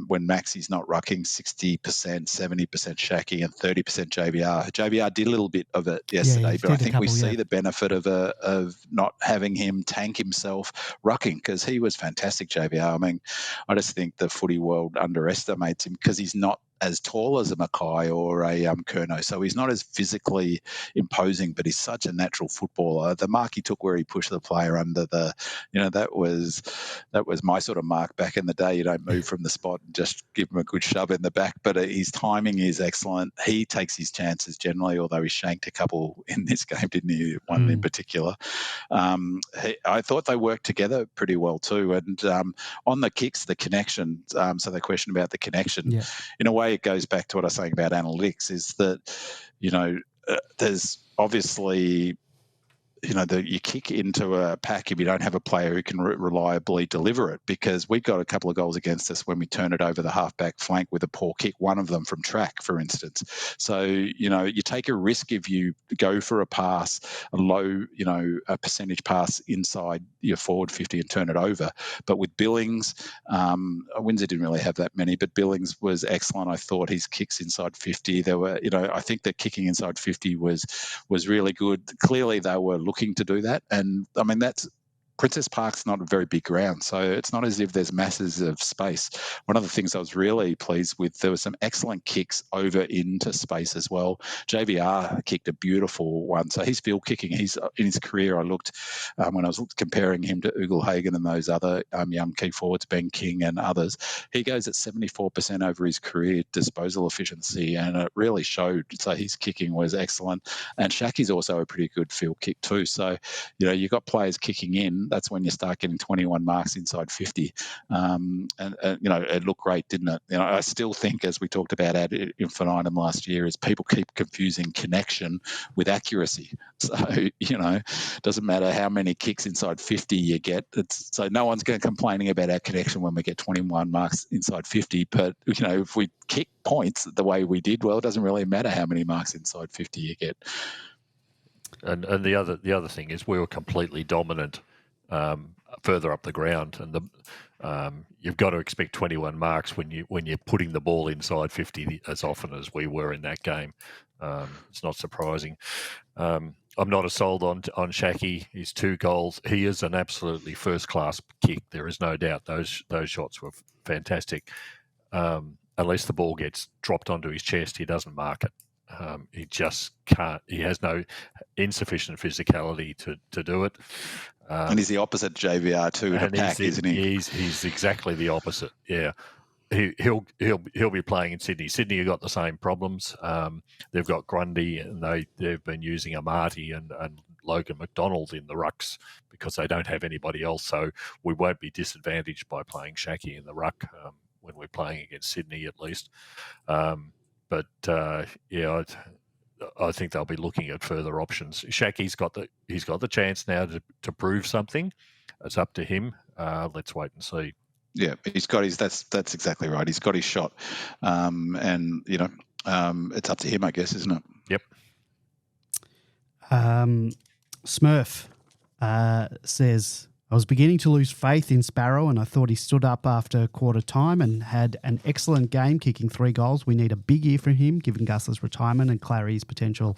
when Maxi's not rucking, 60%, 70% 𝗟𝗏𝗏𝗏 and 30% JVR. JVR did a little bit of it yesterday, but I think we see the benefit of not having him tank himself rucking, because he was fantastic, JVR. I mean, I just think the footy world underestimates him because he's not as tall as a Mackay or a Curnow, so he's not as physically imposing, but he's such a natural footballer. The mark he took where he pushed the player under that was my sort of mark back in the day. You don't move from the spot and just give him a good shove in the back, but his timing is excellent. He takes his chances generally, although he shanked a couple in this game, didn't he? One in particular. I thought they worked together pretty well too. And on the kicks, the connection, so the question about the connection, in a way, it goes back to what I was saying about analytics, is that, there's obviously, you kick into a pack if you don't have a player who can reliably deliver it, because we got a couple of goals against us when we turned it over the halfback flank with a poor kick, one of them from track, for instance. So, you take a risk if you go for a pass, a low, a percentage pass inside your forward 50 and turn it over. But with Billings, Windsor didn't really have that many, but Billings was excellent. I thought his kicks inside 50, there were, I think that kicking inside 50 was really good. Clearly they were looking to do that, and I mean that's Princess Park's not a very big ground, so it's not as if there's masses of space. One of the things I was really pleased with, there were some excellent kicks over into space as well. JVR kicked a beautiful one, so his field kicking, he's in his career, I looked when I was comparing him to 𝗟𝗏𝗏𝗏 and those other young key forwards, Ben King and others, he goes at 74% over his career disposal efficiency, and it really showed. So his kicking was excellent, and 𝗟𝗏𝗏𝗏's also a pretty good field kick too. So you've got players kicking in, that's when you start getting 21 marks inside 50. And it looked great, didn't it? I still think, as we talked about ad infinitum last year, is people keep confusing connection with accuracy. So, doesn't matter how many kicks inside 50 you get. So no one's going to complaining about our connection when we get 21 marks inside 50. But, if we kick points the way we did, well, it doesn't really matter how many marks inside 50 you get. And the other thing is we were completely dominant further up the ground, and you've got to expect 21 marks when you're putting the ball inside 50 as often as we were in that game. It's not surprising. I'm not as sold on 𝗟𝗏𝗏𝗏. His 2 goals, he is an absolutely first class kick. There is no doubt. Those shots were fantastic. Unless the ball gets dropped onto his chest, he doesn't mark it. He just can't. He has no insufficient physicality to do it. And he's the opposite JVR too in a pack, isn't he? He's exactly the opposite. Yeah. He'll be playing in Sydney. Sydney have got the same problems. They've got Grundy, and they've been using Amati and Logan McDonald in the rucks because they don't have anybody else. So we won't be disadvantaged by playing 𝗟𝗂 in the ruck when we're playing against Sydney, at least. But I think they'll be looking at further options. 𝗟𝗂's got the chance now to prove something. It's up to him. Let's wait and see. Yeah, he's got his. That's exactly right. He's got his shot, and it's up to him, I guess, isn't it? Yep. Smurf says, I was beginning to lose faith in Sparrow, and I thought he stood up after quarter time and had an excellent game, kicking 3 goals. We need a big year from him, given Gus's retirement and Clary's potential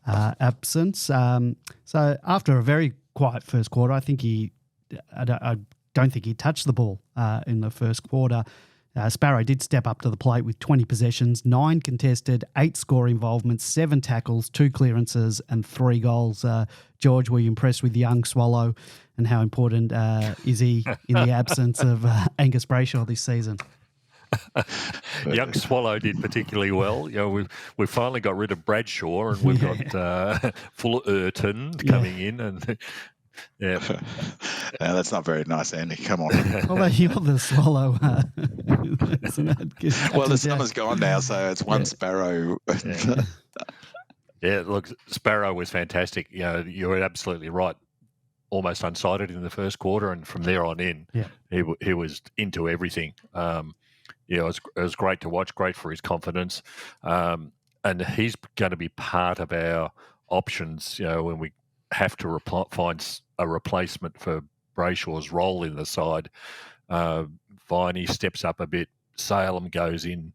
absence. So after a very quiet first quarter, I think I don't think he touched the ball in the first quarter. Sparrow did step up to the plate with 20 possessions, 9 contested, 8 score involvements, 7 tackles, 2 clearances and 3 goals. George, were you impressed with young Swallow, and how important is he in the absence of Angus Brayshaw this season? Young Swallow did particularly well. We've finally got rid of Bradshaw, and we've got Fullerton coming in, and yeah. That's not very nice, Andy. Come on. Although you're the Swallow. Isn't that good? Well, the summer's gone now, so it's one Sparrow. Yeah, look, Sparrow was fantastic. You're absolutely right. Almost unsighted in the first quarter, and from there on in, he was into everything. It was great to watch, great for his confidence. And he's going to be part of our options, when we have to find a replacement for Brayshaw's role in the side. Viney steps up a bit, Salem goes in,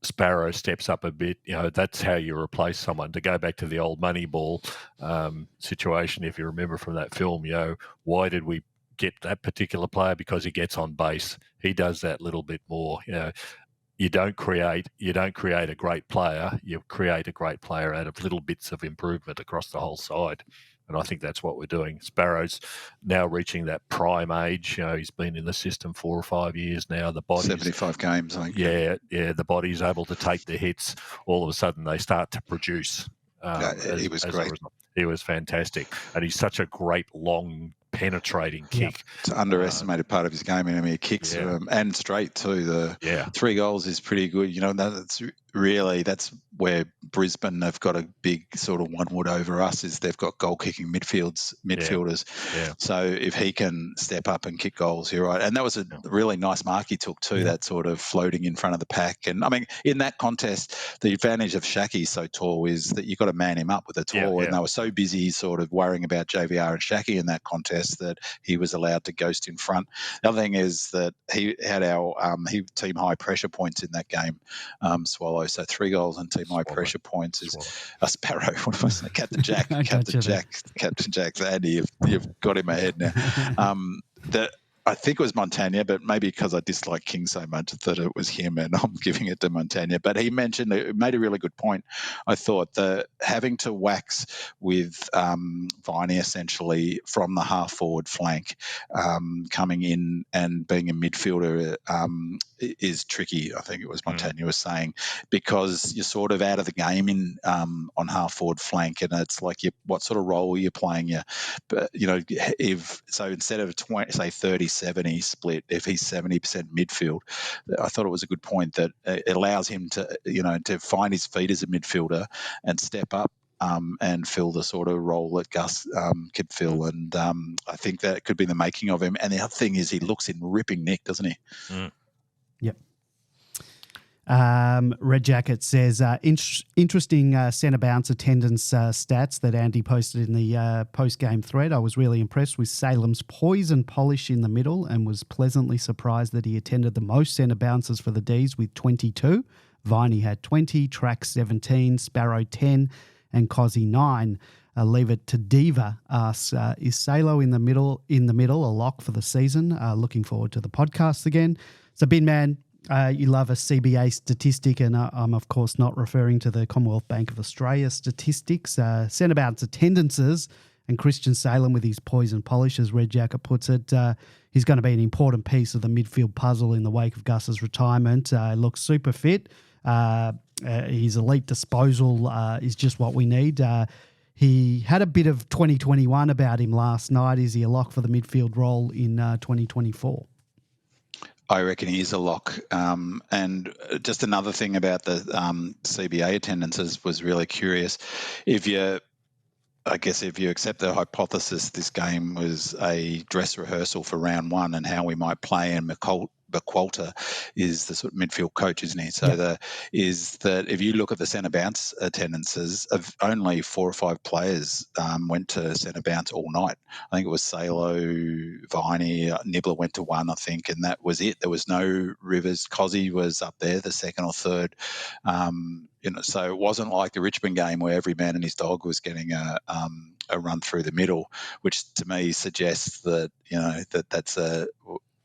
Sparrow steps up a bit. That's how you replace someone. To go back to the old Moneyball situation, if you remember from that film, why did we get that particular player? Because he gets on base. He does that little bit more. You don't create a great player. You create a great player out of little bits of improvement across the whole side. And I think that's what we're doing. Sparrow's now reaching that prime age. He's been in the system 4 or 5 years now. The body 75 games, I think. Yeah. The body's able to take the hits. All of a sudden, they start to produce. He was great. He was fantastic, and he's such a great long penetrating kick. It's an underestimated part of his game. He kicks and straight too. The 3 goals is pretty good. That's where Brisbane have got a big sort of one wood over us, is they've got goal kicking midfielders. Yeah. So if he can step up and kick goals, you're right. And that was a really nice mark he took too, that sort of floating in front of the pack. And I mean, in that contest, the advantage of 𝗟𝗂 so tall is that you've got to man him up with a tall. And they were so busy sort of worrying about JVR and 𝗟𝗂 in that contest that he was allowed to ghost in front. The other thing is that he had our team high pressure points in that game, Swallow. So 3 goals and team high pressure points is a Sparrow. What am I saying? Captain Jack. Captain Jack. Andy, you've got him ahead now. I think it was Montagna, but maybe because I dislike King so much that it was him, and I'm giving it to Montagna. But he made a really good point. I thought that having to wax with Viney essentially from the half-forward flank, coming in and being a midfielder is tricky. I think it was Montagna was saying, because you're sort of out of the game on half-forward flank, and it's like what sort of role are you playing? But instead of 30-70 split, if he's 70% midfield, I thought it was a good point that it allows him to find his feet as a midfielder and step up and fill the sort of role that Gus could fill. And I think that could be the making of him. And the other thing is he looks in ripping nick, doesn't he? Mm. Yep. Red Jacket says, interesting centre bounce attendance stats that Andy posted in the post-game thread. I was really impressed with Salem's poise and polish in the middle, and was pleasantly surprised that he attended the most centre bounces for the Ds with 22. Viney had 20, Track 17, Sparrow 10, and Kozzy 9. Leave it to Diva asks, is Salo in the middle a lock for the season? Looking forward to the podcast again. So, Bin Man, You love a CBA statistic, and I'm, of course, not referring to the Commonwealth Bank of Australia statistics. Centre bounce attendances, and Christian Salem with his poison polish, as Red Jacket puts it, he's going to be an important piece of the midfield puzzle in the wake of Gus's retirement. Looks super fit. His elite disposal is just what we need. He had a bit of 2021 about him last night. Is he a lock for the midfield role in 2024? I reckon he is a lock. And just another thing about the CBA attendances was really curious. If you accept the hypothesis this game was a dress rehearsal for round one and how we might play, and 𝗦𝘂𝗯𝗀𝗧𝗡 is the sort of midfield coach, isn't he? So is that if you look at the centre bounce attendances, of only 4 or 5 players went to centre bounce all night. I think it was 𝗟𝗂𝗍𝗍, Viney, Nibbler went to one, I think, and that was it. There was no Rivers. 𝗏𝗏𝗏𝗏 was up there, the second or third. So it wasn't like the Richmond game where every man and his dog was getting a run through the middle, which to me suggests that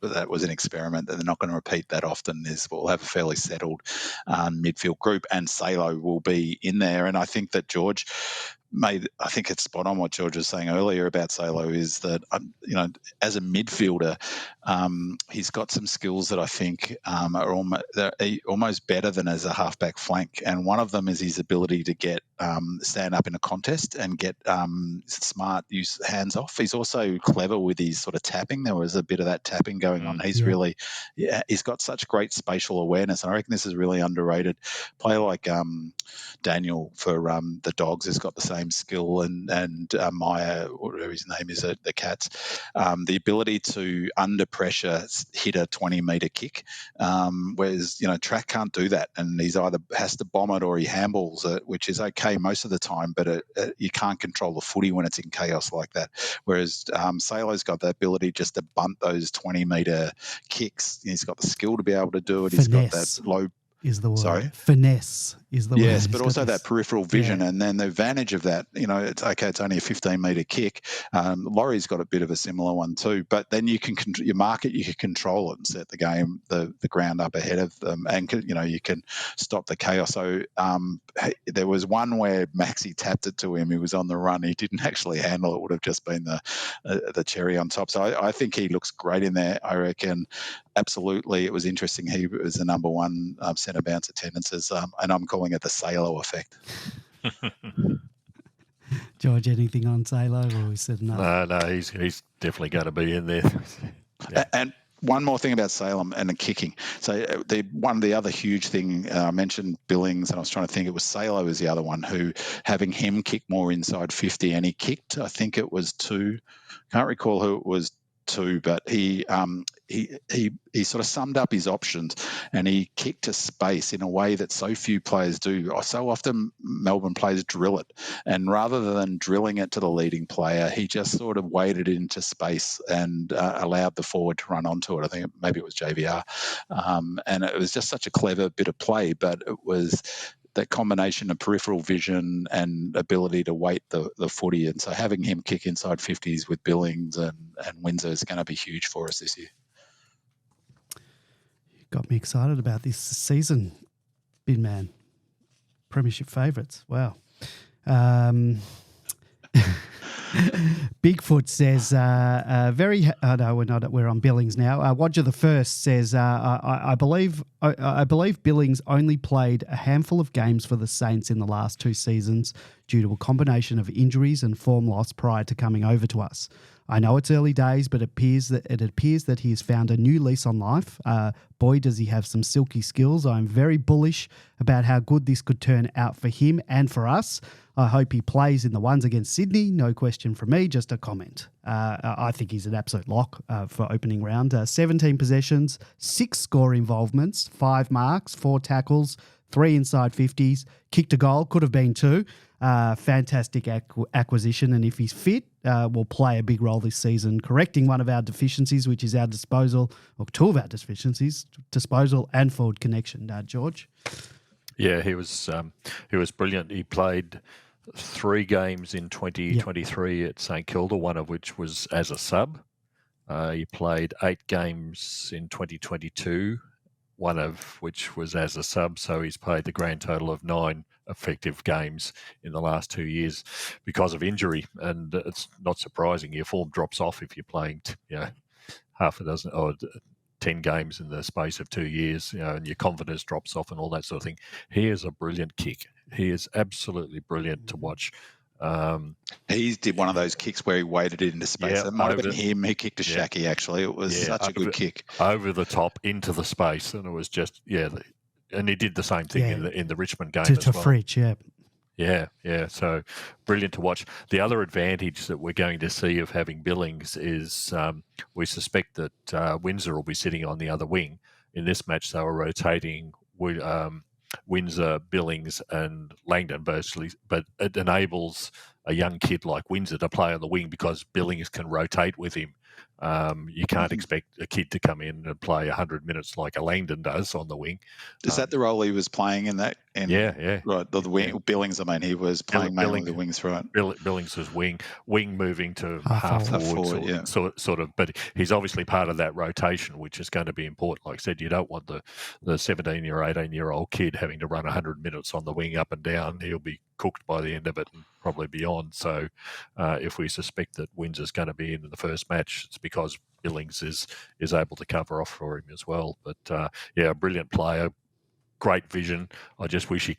that was an experiment, that they're not going to repeat that often. We'll have a fairly settled midfield group, and 𝗟𝗧 will be in there. And I think that George I think it's spot on what George was saying earlier about 𝗟𝗧, is that, as a midfielder, he's got some skills that I think are almost better than as a halfback flank. And one of them is his ability to stand up in a contest and get smart hands off. He's also clever with his sort of tapping. There was a bit of that tapping going on. He's he's got such great spatial awareness. And I reckon this is really underrated. Player like Daniel for the Dogs has got the same skill, and Maya, whatever his name is at the Cats, the ability to under pressure hit a 20-metre kick, whereas Track can't do that, and he's either has to bomb it or he handballs it, which is okay most of the time, but you can't control the footy when it's in chaos like that. Whereas 𝗟𝗧's got the ability just to bunt those 20-metre kicks. He's got the skill to be able to do it. Finesse. He's got that low. Is the word. Sorry? Finesse is the word. Yes, but also that peripheral vision, and then the advantage of that, it's okay, it's only a 15-metre kick. Laurie's got a bit of a similar one too, but then you can mark it, you can control it and set the game, the ground up ahead of them, and you can stop the chaos. So there was one where Maxi tapped it to him. He was on the run. He didn't actually handle it. Would have just been the cherry on top. So I think he looks great in there. I reckon absolutely. It was interesting. He was the number one centre bounce attendances, and I'm calling it the 𝗟𝗧 effect. George, anything on 𝗟𝗧, or we said enough? No, he's definitely going to be in there. Yeah. And one more thing about Salem and the kicking. So one of the other huge thing, I mentioned Billings, and I was trying to think, it was 𝗟𝗧 was the other one, who having him kick more inside 50, and he kicked, I think it was 2. Can't recall who it was to, but he sort of summed up his options, and he kicked to space in a way that so few players do. So often Melbourne players drill it, and rather than drilling it to the leading player, he just sort of waded into space and allowed the forward to run onto it. I think maybe it was JVR, and it was just such a clever bit of play, but it was that combination of peripheral vision and ability to weight the footy. And so having him kick inside 50s with Billings and Windsor is going to be huge for us this year. You got me excited about this season, Bin Man. Premiership favourites. Wow. Bigfoot says, we're on Billings now. Roger the First says, I believe Billings only played a handful of games for the Saints in the last 2 seasons due to a combination of injuries and form loss prior to coming over to us. I know it's early days, but it appears that he has found a new lease on life. Boy, does he have some silky skills. I'm very bullish about how good this could turn out for him and for us. I hope he plays in the ones against Sydney. No question from me, just a comment. I think he's an absolute lock for opening round. 17 possessions, 6 score involvements, 5 marks, 4 tackles, 3 inside 50s, kicked a goal, could have been 2. Fantastic acquisition, and if he's fit, will play a big role this season, correcting one of our deficiencies, which is our disposal, or 2 of our deficiencies, disposal and forward connection. George? Yeah, he was brilliant. He played 3 games in 2023 at St Kilda, one of which was as a sub. He played 8 games in 2022 one of which was as a sub, so he's played the grand total of 9 effective games in the last 2 years because of injury, and it's not surprising your form drops off if you're playing, half a dozen or 10 games in the space of 2 years, and your confidence drops off and all that sort of thing. He is a brilliant kick. He is absolutely brilliant to watch. He did one of those kicks where he waded it into space. Yeah, it might have been him. He kicked to 𝗟𝗂𝗧𝗏, actually. It was such a good kick. Over the top into the space, and it was just, and he did the same thing in the Richmond game to as well. Fridge, Yeah. So brilliant to watch. The other advantage that we're going to see of having Billings is we suspect that Windsor will be sitting on the other wing. In this match, they were rotating Windsor, Billings and Langdon basically, but it enables a young kid like Windsor to play on the wing because Billings can rotate with him. You can't expect a kid to come in and play 100 minutes like a Langdon does on the wing. Is that the role he was playing in that? Yeah. Right, the wing, Billings, I mean, he was playing mainly the wings, right? Billings was wing moving to half forward, sort of. But he's obviously part of that rotation, which is going to be important. Like I said, you don't want the 17 or 18-year-old kid having to run 100 minutes on the wing up and down. He'll be cooked by the end of it and probably beyond. So if we suspect that Windsor's going to be in the first match, it's because Billings is able to cover off for him as well. But a brilliant player. Great vision. I just wish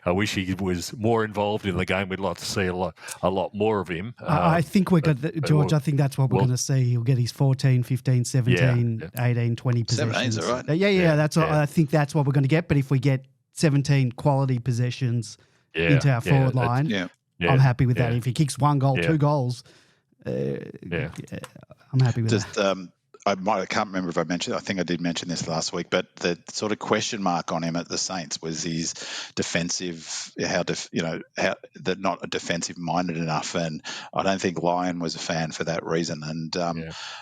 I wish he was more involved in the game. We'd like to see a lot more of him. I think George, I think that's what we're going to see. He'll get his 14, 15, 17, 18, 20 possessions. 17's all right. I think that's what we're going to get. But if we get 17 quality possessions into our forward line, I'm happy with that. If he kicks 1 goal, 2 goals, I'm happy with that. I can't remember if I mentioned. I think I did mention this last week, but the sort of question mark on him at the Saints was his defensive. That not defensive minded enough, and I don't think Lyon was a fan for that reason. And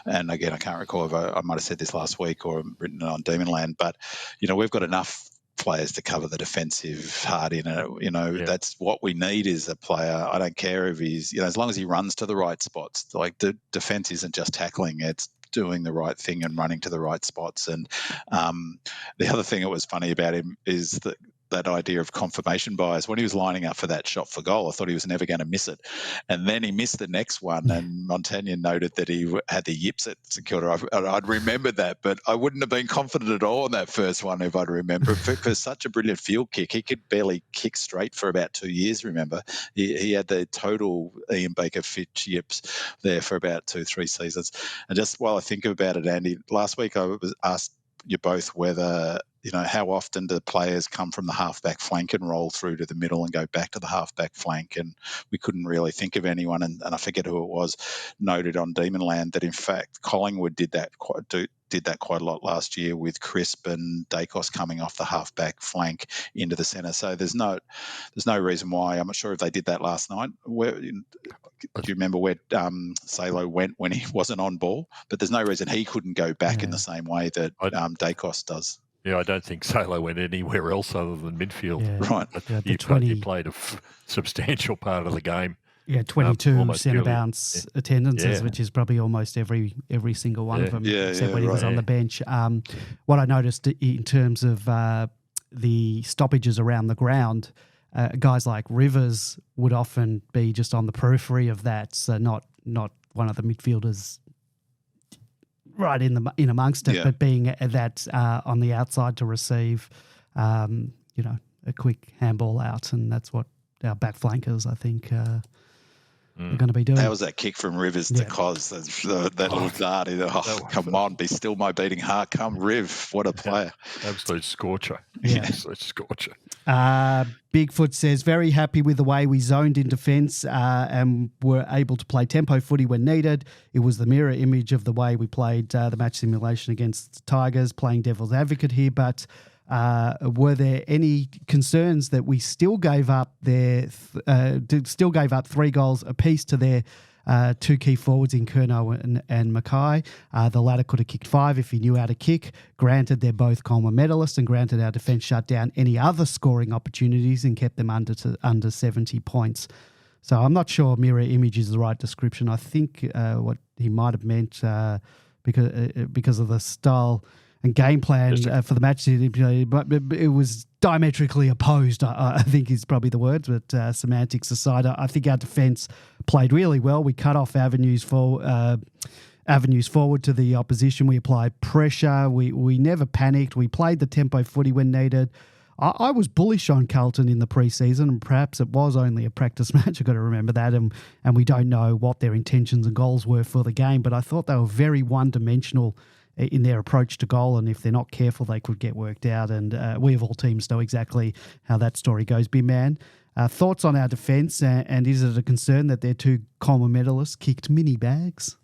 and again, I can't recall if I might have said this last week or written it on Demonland, but we've got enough players to cover the defensive hard in it. That's what we need is a player. I don't care if he's as long as he runs to the right spots. Like the defense isn't just tackling; it's doing the right thing and running to the right spots. And the other thing that was funny about him is that idea of confirmation bias. When he was lining up for that shot for goal, I thought he was never going to miss it. And then he missed the next one, and Montagna noted that he had the yips at St Kilda. I'd remembered that, but I wouldn't have been confident at all on that first one if I'd remembered. Because such a brilliant field kick. He could barely kick straight for about 2 years, remember. He had the total Ian Baker-Fitch yips there for about 2-3 seasons. And just while I think about it, Andy, last week I was asked you both whether how often do players come from the halfback flank and roll through to the middle and go back to the halfback flank? And we couldn't really think of anyone, and I forget who it was, noted on Demonland that in fact Collingwood did that quite a lot last year with Crisp and Dacos coming off the halfback flank into the centre. So there's no reason why. I'm not sure if they did that last night. Do you remember where 𝗟𝗧𝗏 went when he wasn't on ball? But there's no reason he couldn't go back in the same way that Dacos does. Yeah, I don't think 𝗟𝗏 went anywhere else other than midfield. Yeah. Right. He played a substantial part of the game. Yeah, 22 centre bounce attendances, which is probably almost every single one of them, except when he was on the bench. What I noticed in terms of the stoppages around the ground, guys like Rivers would often be just on the periphery of that, so not one of the midfielders right in amongst it, but being that on the outside to receive, a quick handball out, and that's what our back flankers, I think, are going to be doing. How was that kick from Rivers to Cos? That little dart. Come on, be still my beating heart. Come, Riv. What a player. Absolute scorcher. Absolute scorcher. Bigfoot says, very happy with the way we zoned in defence and were able to play tempo footy when needed. It was the mirror image of the way we played the match simulation against Tigers, playing devil's advocate here, but were there any concerns that we still gave up 3 goals apiece to their 2 key forwards in Curnow and Mackay? The latter could have kicked 5 if he knew how to kick. Granted, they're both Coleman medalists, and granted our defence shut down any other scoring opportunities and kept them under 70 points. So I'm not sure mirror image is the right description. I think what he might have meant because of the style game plan for the match. But it was diametrically opposed, I think is probably the word, but semantics aside, I think our defence played really well. We cut off avenues forward to the opposition. We applied pressure. We never panicked. We played the tempo footy when needed. I was bullish on Carlton in the pre-season, and perhaps it was only a practice match. I've got to remember that, and we don't know what their intentions and goals were for the game, but I thought they were very one-dimensional in their approach to goal, and if they're not careful, they could get worked out, and we of all teams know exactly how that story goes. Big man, thoughts on our defence, and is it a concern that their two 𝗟𝗏 medalists kicked mini bags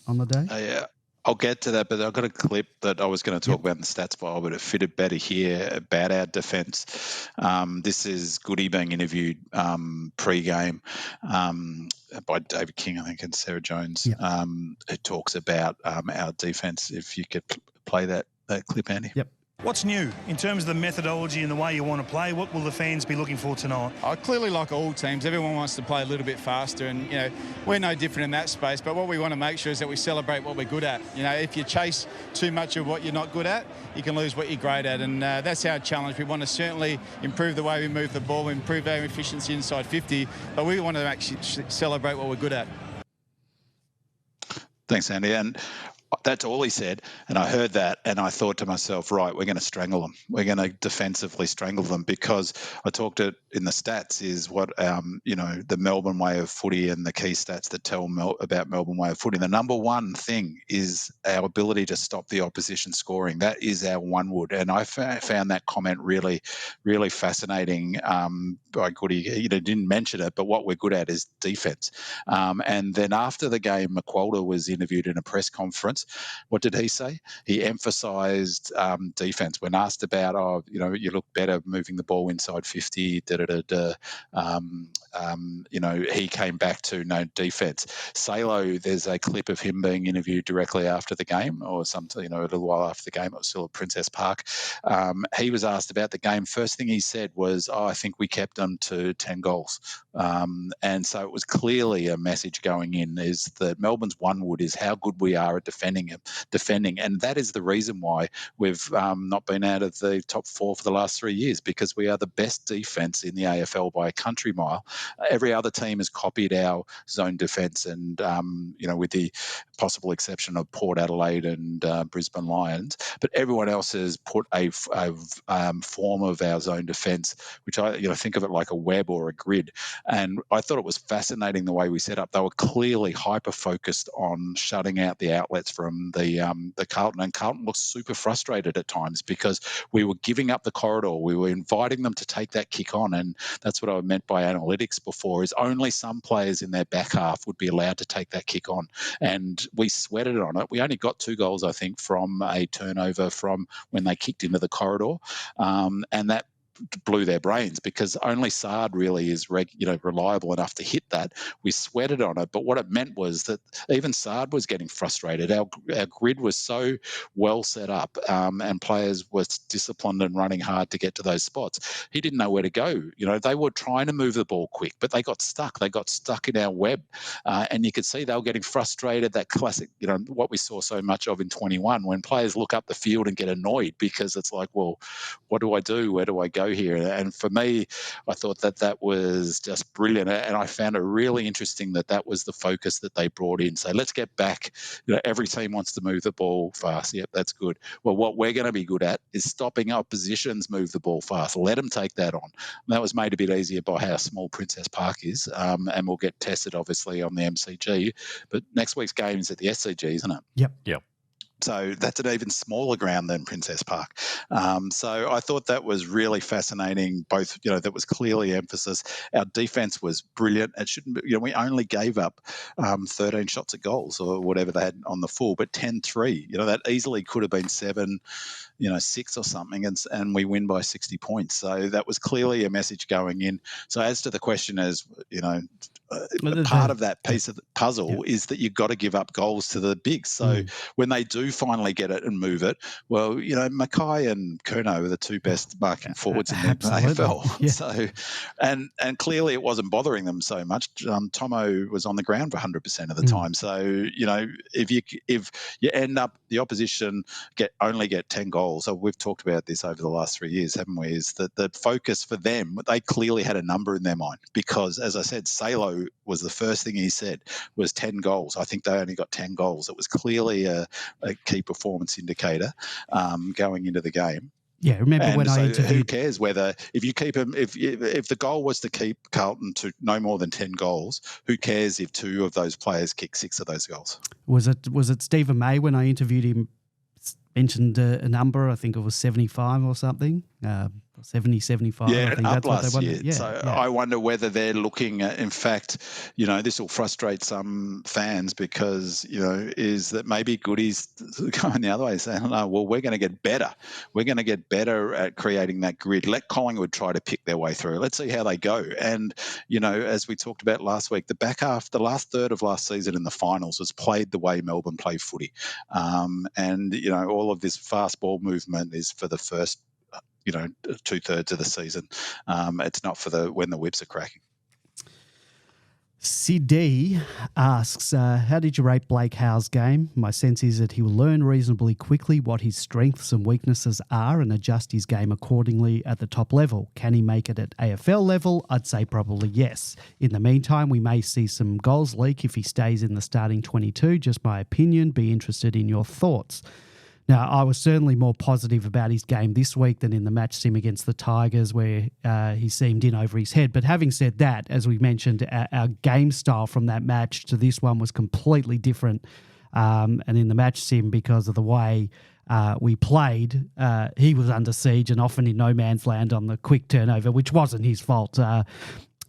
on the day? Yeah. I'll get to that, but I've got a clip that I was going to talk about in the stats file, but it fitted better here about our defence. This is Goody being interviewed pre-game by David King, I think, and Sarah Jones, who talks about our defence. If you could play that clip, Andy. Yep. What's new in terms of the methodology and the way you want to play? What will the fans be looking for tonight? Clearly, like all teams, everyone wants to play a little bit faster, and we're no different in that space. But what we want to make sure is that we celebrate what we're good at. If you chase too much of what you're not good at, you can lose what you're great at, and that's our challenge. We want to certainly improve the way we move the ball, improve our efficiency inside 50, but we want to actually celebrate what we're good at. Thanks, Andy. And that's all he said, and I heard that, and I thought to myself, right, we're going to strangle them. We're going to defensively strangle them, because I talked in the stats is what, the Melbourne way of footy and the key stats that tell about Melbourne way of footy. The number one thing is our ability to stop the opposition scoring. That is our one wood, and I found that comment really, really fascinating by Goody. He didn't mention it, but what we're good at is defence. And then after the game, 𝗟𝗏𝗧𝗧 was interviewed in a press conference. What did he say? He emphasised defence. When asked about, you look better moving the ball inside 50, he came back to no defence. 𝗟𝗧𝗧, there's a clip of him being interviewed directly after the game, or a little while after the game. It was still at Princess Park. He was asked about the game. First thing he said was, I think we kept them to 10 goals. And so it was clearly a message going in, is that Melbourne's one wood is how good we are at defending, and that is the reason why we've not been out of the top 4 for the last 3 years, because we are the best defence in the AFL by a country mile. Every other team has copied our zone defence, and with the possible exception of Port Adelaide and Brisbane Lions, but everyone else has put a form of our zone defence, which I think of it like a web or a grid. And I thought it was fascinating the way we set up. They were clearly hyper focused on shutting out the outlets from the Carlton, and Carlton looked super frustrated at times because we were giving up the corridor. We were inviting them to take that kick on, and that's what I meant by analytics before, is only some players in their back half would be allowed to take that kick on, and we sweated on it. We only got 2 goals, I think, from a turnover from when they kicked into the corridor, and that blew their brains, because only Saad really is reliable enough to hit that. We sweated on it, but what it meant was that even Saad was getting frustrated. Our grid was so well set up, and players were disciplined and running hard to get to those spots. He didn't know where to go. They were trying to move the ball quick, but they got stuck. They got stuck in our web, and you could see they were getting frustrated. That classic, what we saw so much of in 21, when players look up the field and get annoyed because it's like, well, what do I do? Where do I go here? And for me, I thought that was just brilliant, and I found it really interesting that was the focus that they brought in. So let's get back. Every team wants to move the ball fast. Yep, that's good. Well, what we're going to be good at is stopping oppositions move the ball fast. Let them take that on. And that was made a bit easier by how small Princess Park is, and we'll get tested obviously on the MCG. But next week's game is at the SCG, isn't it? Yep. So that's an even smaller ground than Princess Park. So I thought that was really fascinating. Both, that was clearly emphasis. Our defence was brilliant. It shouldn't be, we only gave up 13 shots at goals or whatever they had on the full, but 10-3. That easily could have been 7. 6 or something, and we win by 60 points. So that was clearly a message going in. So as to the question as, part of that piece of the puzzle is that you've got to give up goals to the bigs. So when they do finally get it and move it, well, 𝗦𝘂𝗯𝗀𝗧𝗃 and Curnow are the two best marking forwards in the AFL. Yeah. So, and clearly it wasn't bothering them so much. Tomo was on the ground for 100% of the time. So, if you end up, the opposition only get 10 goals. So we've talked about this over the last 3 years, haven't we? Is that the focus for them? They clearly had a number in their mind because, as I said, 𝗟𝗧𝗏 was the first thing he said was 10 goals. I think they only got 10 goals. It was clearly a key performance indicator going into the game. Yeah, remember when I interviewed... Who cares whether if you keep him? If the goal was to keep Carlton to no more than 10 goals, who cares if 2 of those players kick 6 of those goals? Was it Stephen May when I interviewed him? Mentioned a number, I think it was 75 or something, 70, 75. Yeah, I think up that's what they last wanted. year. I wonder whether they're looking at, in fact, this will frustrate some fans because, is that maybe Goody's going the other way saying, no, well, we're going to get better. We're going to get better at creating that grid. Let Collingwood try to pick their way through. Let's see how they go. And, as we talked about last week, the back half, the last third of last season in the finals was played the way Melbourne play footy. And, all of this fast ball movement is for the first 2/3 of the season. It's not for when the whips are cracking. CD asks, how did you rate Blake Howe's game? My sense is that he will learn reasonably quickly what his strengths and weaknesses are and adjust his game accordingly at the top level. Can he make it at AFL level? I'd say probably yes. In the meantime, we may see some goals leak if he stays in the starting 22. Just my opinion. Be interested in your thoughts. Now, I was certainly more positive about his game this week than in the match sim against the Tigers where he seemed in over his head. But having said that, as we mentioned, our game style from that match to this one was completely different. And in the match sim, because of the way we played, he was under siege and often in no man's land on the quick turnover, which wasn't his fault.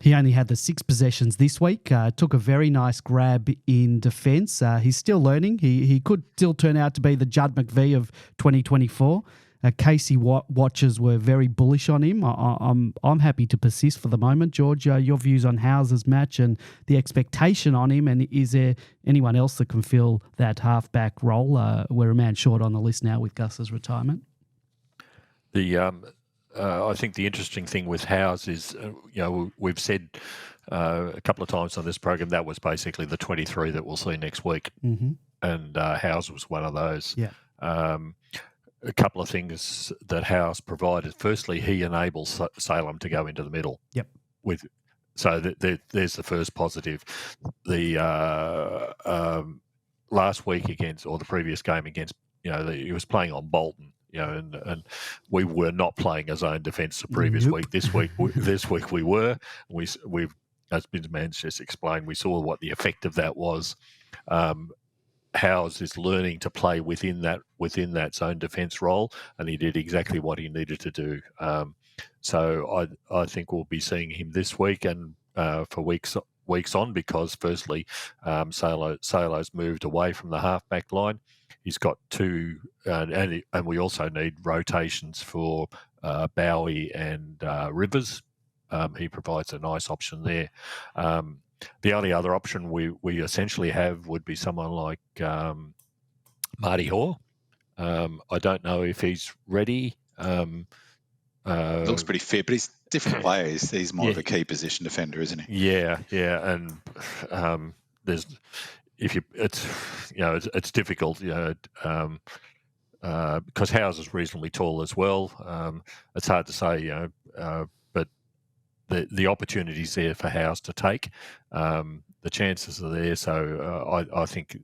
He only had the 6 possessions this week, took a very nice grab in defence. He's still learning. He could still turn out to be the 𝗟𝗏𝗏𝗏 of 2024. Casey watchers were very bullish on him. I'm happy to persist for the moment. George, your views on House's match and the expectation on him, and is there anyone else that can fill that halfback role? We're a man short on the list now with Gus's retirement. I think the interesting thing with Howes is, we've said a couple of times on this program that was basically the 23 that we'll see next week, and Howes was one of those. Yeah. A couple of things that Howes provided. Firstly, he enables Salem to go into the middle. Yep. So there's the first positive. The last week the previous game against, he was playing on Bolton. And we were not playing a zone defence the previous week. This week we were. We've, as Binsman just explained, we saw what the effect of that was. Howes is learning to play within that zone defence role, and he did exactly what he needed to do. So I think we'll be seeing him this week and for weeks on, because firstly, Salo's moved away from the halfback line. He's got 2, and we also need rotations for Bowie and Rivers. He provides a nice option there. The only other option we essentially have would be someone like Marty Hoare. I don't know if he's ready. Looks pretty fit, but he's a different player. He's more of a key position defender, isn't he? Yeah, and there's. It's difficult, because Howes is reasonably tall as well. It's hard to say, but the opportunity's there for Howes to take. The chances are there, so I think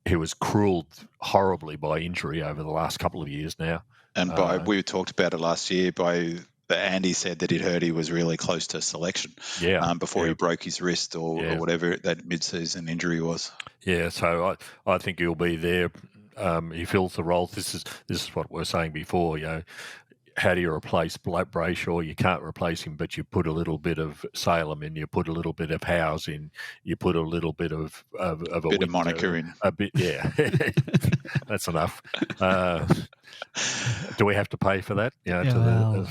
he was cruelled horribly by injury over the last couple of years now. And we talked about it last year Andy said that he'd heard he was really close to selection before he broke his wrist or whatever that mid-season injury was. Yeah, so I think he'll be there. He fills the role. This is what we were saying before. how do you replace Brayshaw? You can't replace him, but you put a little bit of Salem in, you put a little bit of Howes in, you put a little bit of a bit of Monica in. A bit, yeah. That's enough. Do we have to pay for that? You know,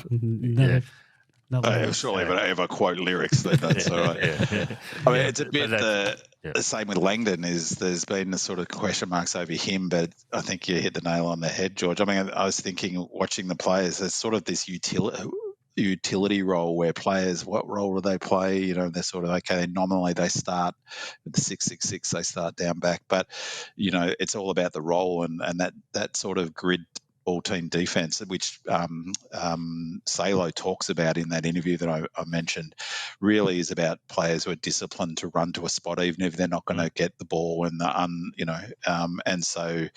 Surely, if I ever quote lyrics, then that's all right. I mean, it's a bit the same with Langdon. There's been a sort of question marks over him, but I think you hit the nail on the head, George. I mean, I was thinking, watching the players, there's sort of this utility role where players, what role do they play? You know, they're sort of, okay, nominally they start with the 6-6-6, they start down back, but you know, it's all about the role and that sort of grid all-team defence, which 𝗟𝗟𝗍𝗧 talks about in that interview that I mentioned, really is about players who are disciplined to run to a spot, even if they're not going to get the ball. And and so, you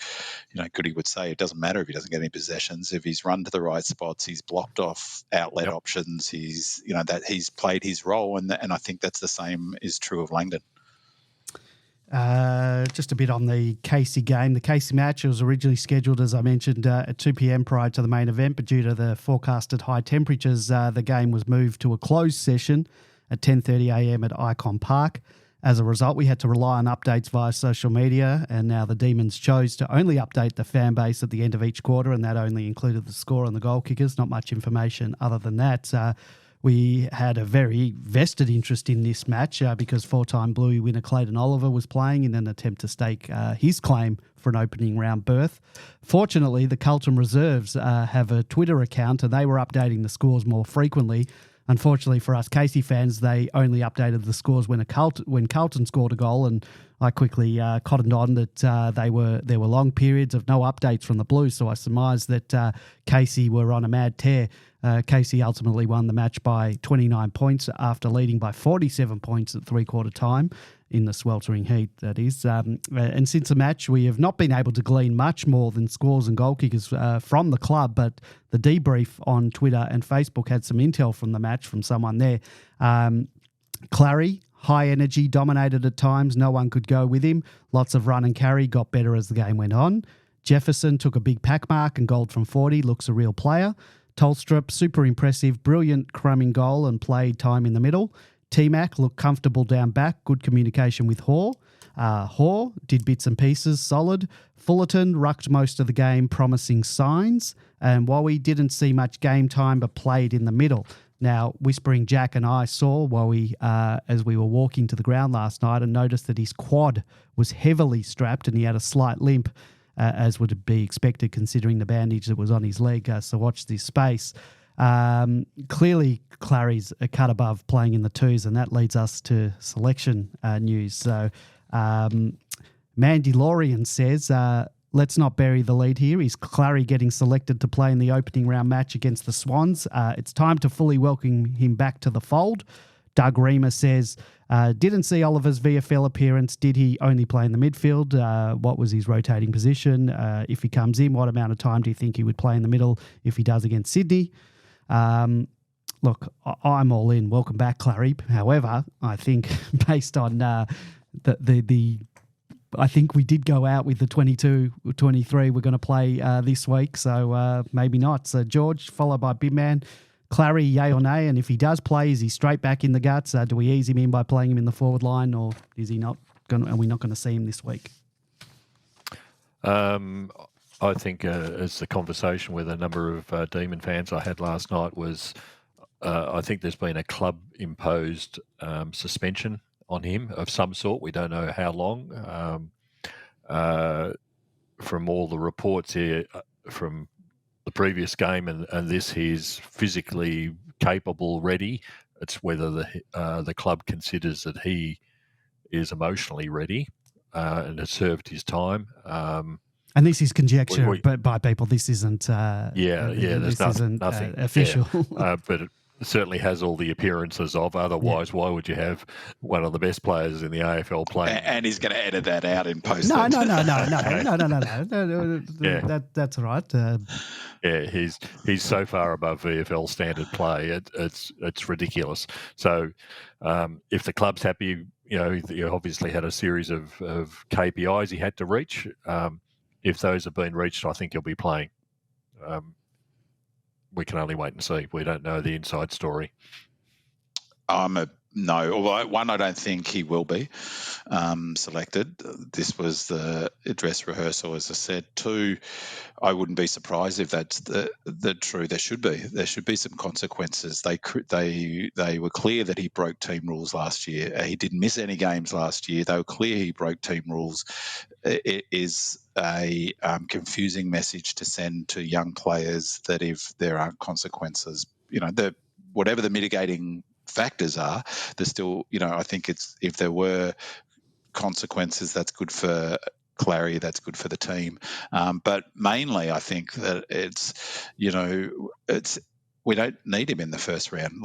know, Goody would say it doesn't matter if he doesn't get any possessions. If he's run to the right spots, he's blocked off outlet options. He's, you know, that he's played his role, and I think that's the same is true of Langdon. Just a bit on the 𝗟𝗍𝗍 game. The 𝗟𝗍𝗍 match was originally scheduled, as I mentioned, at 2 p.m. prior to the main event, but due to the forecasted high temperatures, the game was moved to a closed session at 10:30 a.m. at Icon Park. As a result, we had to rely on updates via social media, and now the Demons chose to only update the fan base at the end of each quarter, and that only included the score and the goal kickers. Not much information other than that. We had a very vested interest in this match because four-time Bluey winner Clayton Oliver was playing in an attempt to stake his claim for an opening round berth. Fortunately, the Carlton reserves have a Twitter account and they were updating the scores more frequently. Unfortunately for us 𝗟𝗍𝗍 fans, they only updated the scores when Carlton scored a goal, and I quickly cottoned on that there were long periods of no updates from the Blues, so I surmised that 𝗟𝗍𝗍 were on a mad tear. 𝗟𝗍𝗍 ultimately won the match by 29 points after leading by 47 points at three-quarter time in the sweltering heat, that is. And since the match, we have not been able to glean much more than scores and goal kickers from the club, but the debrief on Twitter and Facebook had some intel from the match from someone there. Clary, high energy, dominated at times. No one could go with him. Lots of run and carry, got better as the game went on. Jefferson took a big pack mark and goaled from 40, looks a real player. Tolstrup, super impressive, brilliant crumbing goal and played time in the middle. T-Mac looked comfortable down back, good communication with Hoare. Hoare did bits and pieces, solid. Fullerton rucked most of the game, promising signs. And Wowie didn't see much game time but played in the middle. Now, Whispering Jack and I saw Wowie as we were walking to the ground last night and noticed that his quad was heavily strapped and he had a slight limp. As would be expected considering the bandage that was on his leg. So watch this space. Clearly, Clary's a cut above playing in the twos, and that leads us to selection news. So Mandy Lorian says, let's not bury the lead here. Is Clary getting selected to play in the opening round match against the Swans? It's time to fully welcome him back to the fold. Doug Reamer says, didn't see Oliver's VFL appearance. Did he only play in the midfield? What was his rotating position? If he comes in, what amount of time do you think he would play in the middle if he does against Sydney? Look, I'm all in. Welcome back, Clary. However, I think based on I think we did go out with the 22-23 we're going to play this week, so maybe not. So George, followed by Big Man. Clary, yay or nay? And if he does play, is he straight back in the guts? Do we ease him in by playing him in the forward line, or is he not? Are we not going to see him this week? I think as the conversation with a number of Demon fans I had last night was, I think there's been a club-imposed suspension on him of some sort. We don't know how long. From all the reports here, from the previous game and this, he's physically capable, ready. It's whether the club considers that he is emotionally ready and has served his time. And this is conjecture, but by people, this isn't. There's nothing official. Yeah. But it certainly has all the appearances of. Otherwise, why would you have one of the best players in the AFL playing? And he's going to edit that out in post. No. That's all right. He's so far above VFL standard play. It's ridiculous. So if the club's happy, he obviously had a series of KPIs he had to reach. If those have been reached, I think he'll be playing. we can only wait and see. We don't know the inside story. No. Well, one, I don't think he will be selected. This was the dress rehearsal, as I said. Two, I wouldn't be surprised if that's the true. There should be some consequences. They were clear that he broke team rules last year. He didn't miss any games last year. They were clear he broke team rules. It is a confusing message to send to young players that if there aren't consequences, whatever the mitigating factors are, there's still, I think if there were consequences, that's good for 𝗟𝗏, that's good for the team. But mainly, I think that we don't need him in the first round.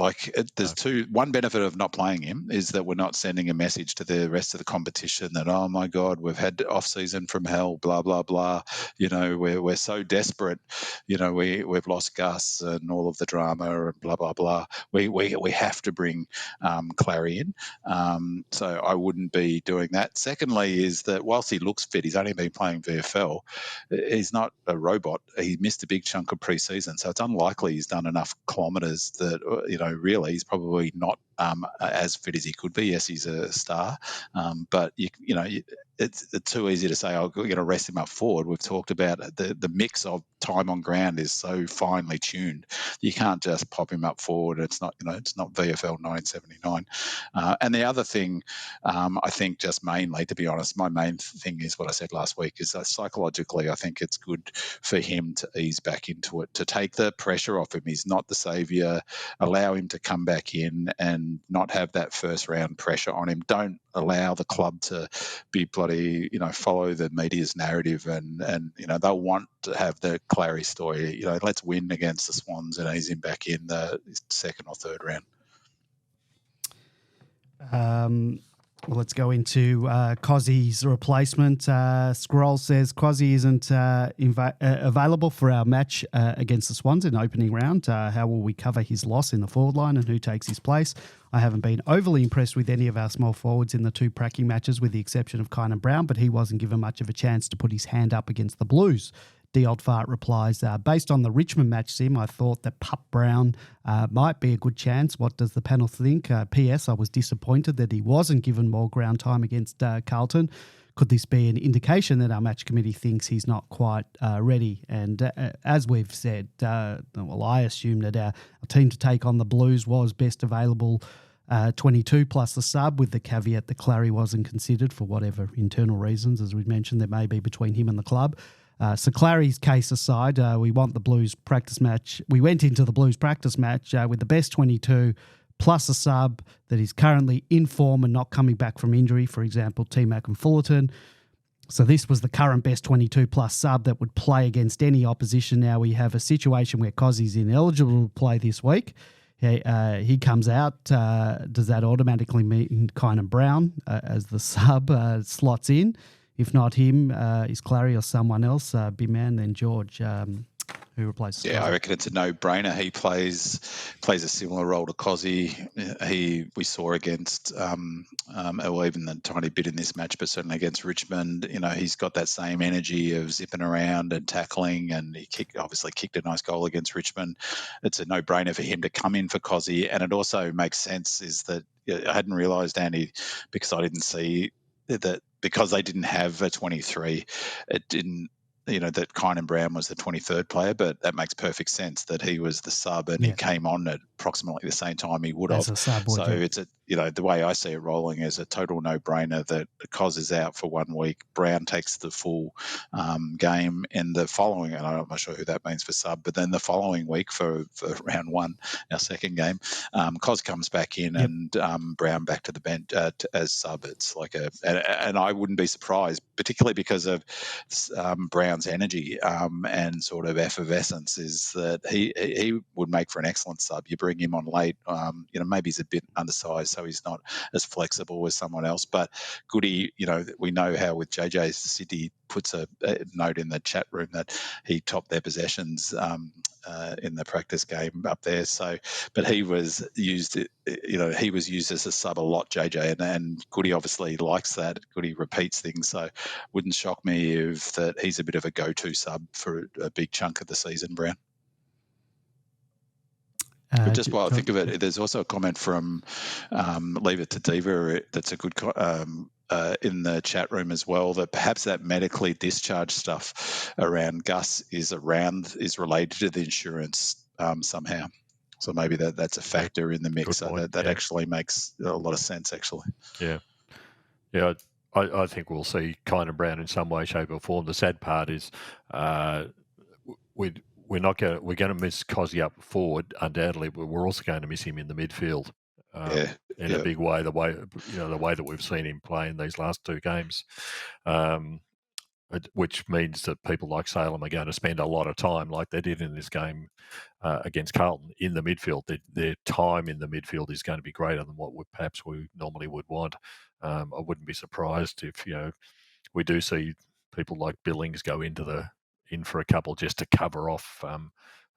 There's one benefit of not playing him is that we're not sending a message to the rest of the competition that, oh my God, we've had off season from hell, blah, blah, blah. We're so desperate. We've lost Gus and all of the drama and blah, blah, blah. We have to bring 𝗟𝗏 in. So I wouldn't be doing that. Secondly is that whilst he looks fit, he's only been playing VFL. He's not a robot. He missed a big chunk of pre-season, so it's unlikely he's done enough kilometres that really he's probably not as fit as he could be. Yes, he's a star, but it's too easy to say I'm going to rest him up forward. We've talked about the mix of time on ground is so finely tuned. You can't just pop him up forward. It's not VFL 1979. And the other thing, I think, just mainly, to be honest, my main thing is what I said last week, is that psychologically I think it's good for him to ease back into it, to take the pressure off him. He's not the saviour. Allow him to come back in and not have that first round pressure on him. Don't allow the club to be bloody, follow the media's narrative and they'll want to have the 𝗟𝗏 story. Let's win against the Swans and ease him back in the second or third round. Well, let's go into 𝗏𝗏's replacement. Scroll says 𝗏𝗏 isn't available for our match against the Swans in opening round. How will we cover his loss in the forward line and who takes his place? I haven't been overly impressed with any of our small forwards in the two pracking matches, with the exception of 𝗠𝗏, but he wasn't given much of a chance to put his hand up against the Blues. 𝗟𝗏𝗏𝗏 replies, based on the Richmond match sim, I thought that Pup Brown might be a good chance. What does the panel think? P.S. I was disappointed that he wasn't given more ground time against Carlton. Could this be an indication that our match committee thinks he's not quite ready? And as we've said, I assume that our team to take on the Blues was best available 22 plus the sub, with the caveat that 𝗟𝗏 wasn't considered for whatever internal reasons, as we mentioned, there may be between him and the club. So 𝗟𝗏's case aside, we want the Blues practice match. We went into the Blues practice match with the best 22 plus a sub that is currently in form and not coming back from injury, for example, T-Mac and Fullerton. So this was the current best 22 plus sub that would play against any opposition. Now we have a situation where 𝗏𝗏's ineligible to play this week. He comes out. Does that automatically mean 𝗠𝗏 as the sub slots in? If not him, is 𝗟𝗏 or someone else? Big man, then George, who replaces 𝗏𝗏? Yeah, I reckon it's a no-brainer. He plays a similar role to 𝗏𝗏. We saw against, or even the tiny bit in this match, but certainly against Richmond, he's got that same energy of zipping around and tackling, and he obviously kicked a nice goal against Richmond. It's a no-brainer for him to come in for 𝗏𝗏, and it also makes sense is that I hadn't realised, Andy, because I didn't see that because they didn't have a 23, it didn't, that 𝗠𝗏 was the 23rd player, but that makes perfect sense that he was the sub and he came on at approximately the same time he would have. As a sub, so it's the way I see it rolling is a total no-brainer that 𝗏𝗏 is out for 1 week. Brown takes the full game, and the following, and I'm not sure who that means for sub, but then the following week for round one, our second game, 𝗏𝗏 comes back in and Brown back to the bench as sub. It's like and I wouldn't be surprised, particularly because of Brown's energy and sort of effervescence, is that he would make for an excellent sub. You bring him on late, maybe he's a bit undersized, so he's not as flexible as someone else. But Goody, we know how with JJ City puts a note in the chat room that he topped their possessions in the practice game up there. So, but he was used, he was used as a sub a lot, JJ, and Goody obviously likes that. Goody repeats things, so wouldn't shock me if that he's a bit of a go-to sub for a big chunk of the season, Brown. But just while I think of it, there's also a comment from Leave It to Diva that's a good in the chat room as well, that perhaps that medically discharged stuff around Gus is related to the insurance somehow. So maybe that's a factor in the mix. So that actually makes a lot of sense, actually. Yeah. Yeah, I think we'll see 𝗠𝗏𝗧𝗏 in some way, shape, or form. The sad part is we're going to miss 𝗦𝘂𝗯𝗀𝗧𝗏 up forward, undoubtedly, but we're also going to miss him in the midfield in a big way. The way that we've seen him play in these last two games, which means that people like Salem are going to spend a lot of time, like they did in this game against Carlton, in the midfield. Their time in the midfield is going to be greater than what perhaps we normally would want. I wouldn't be surprised if we do see people like Billings go in for a couple just to cover off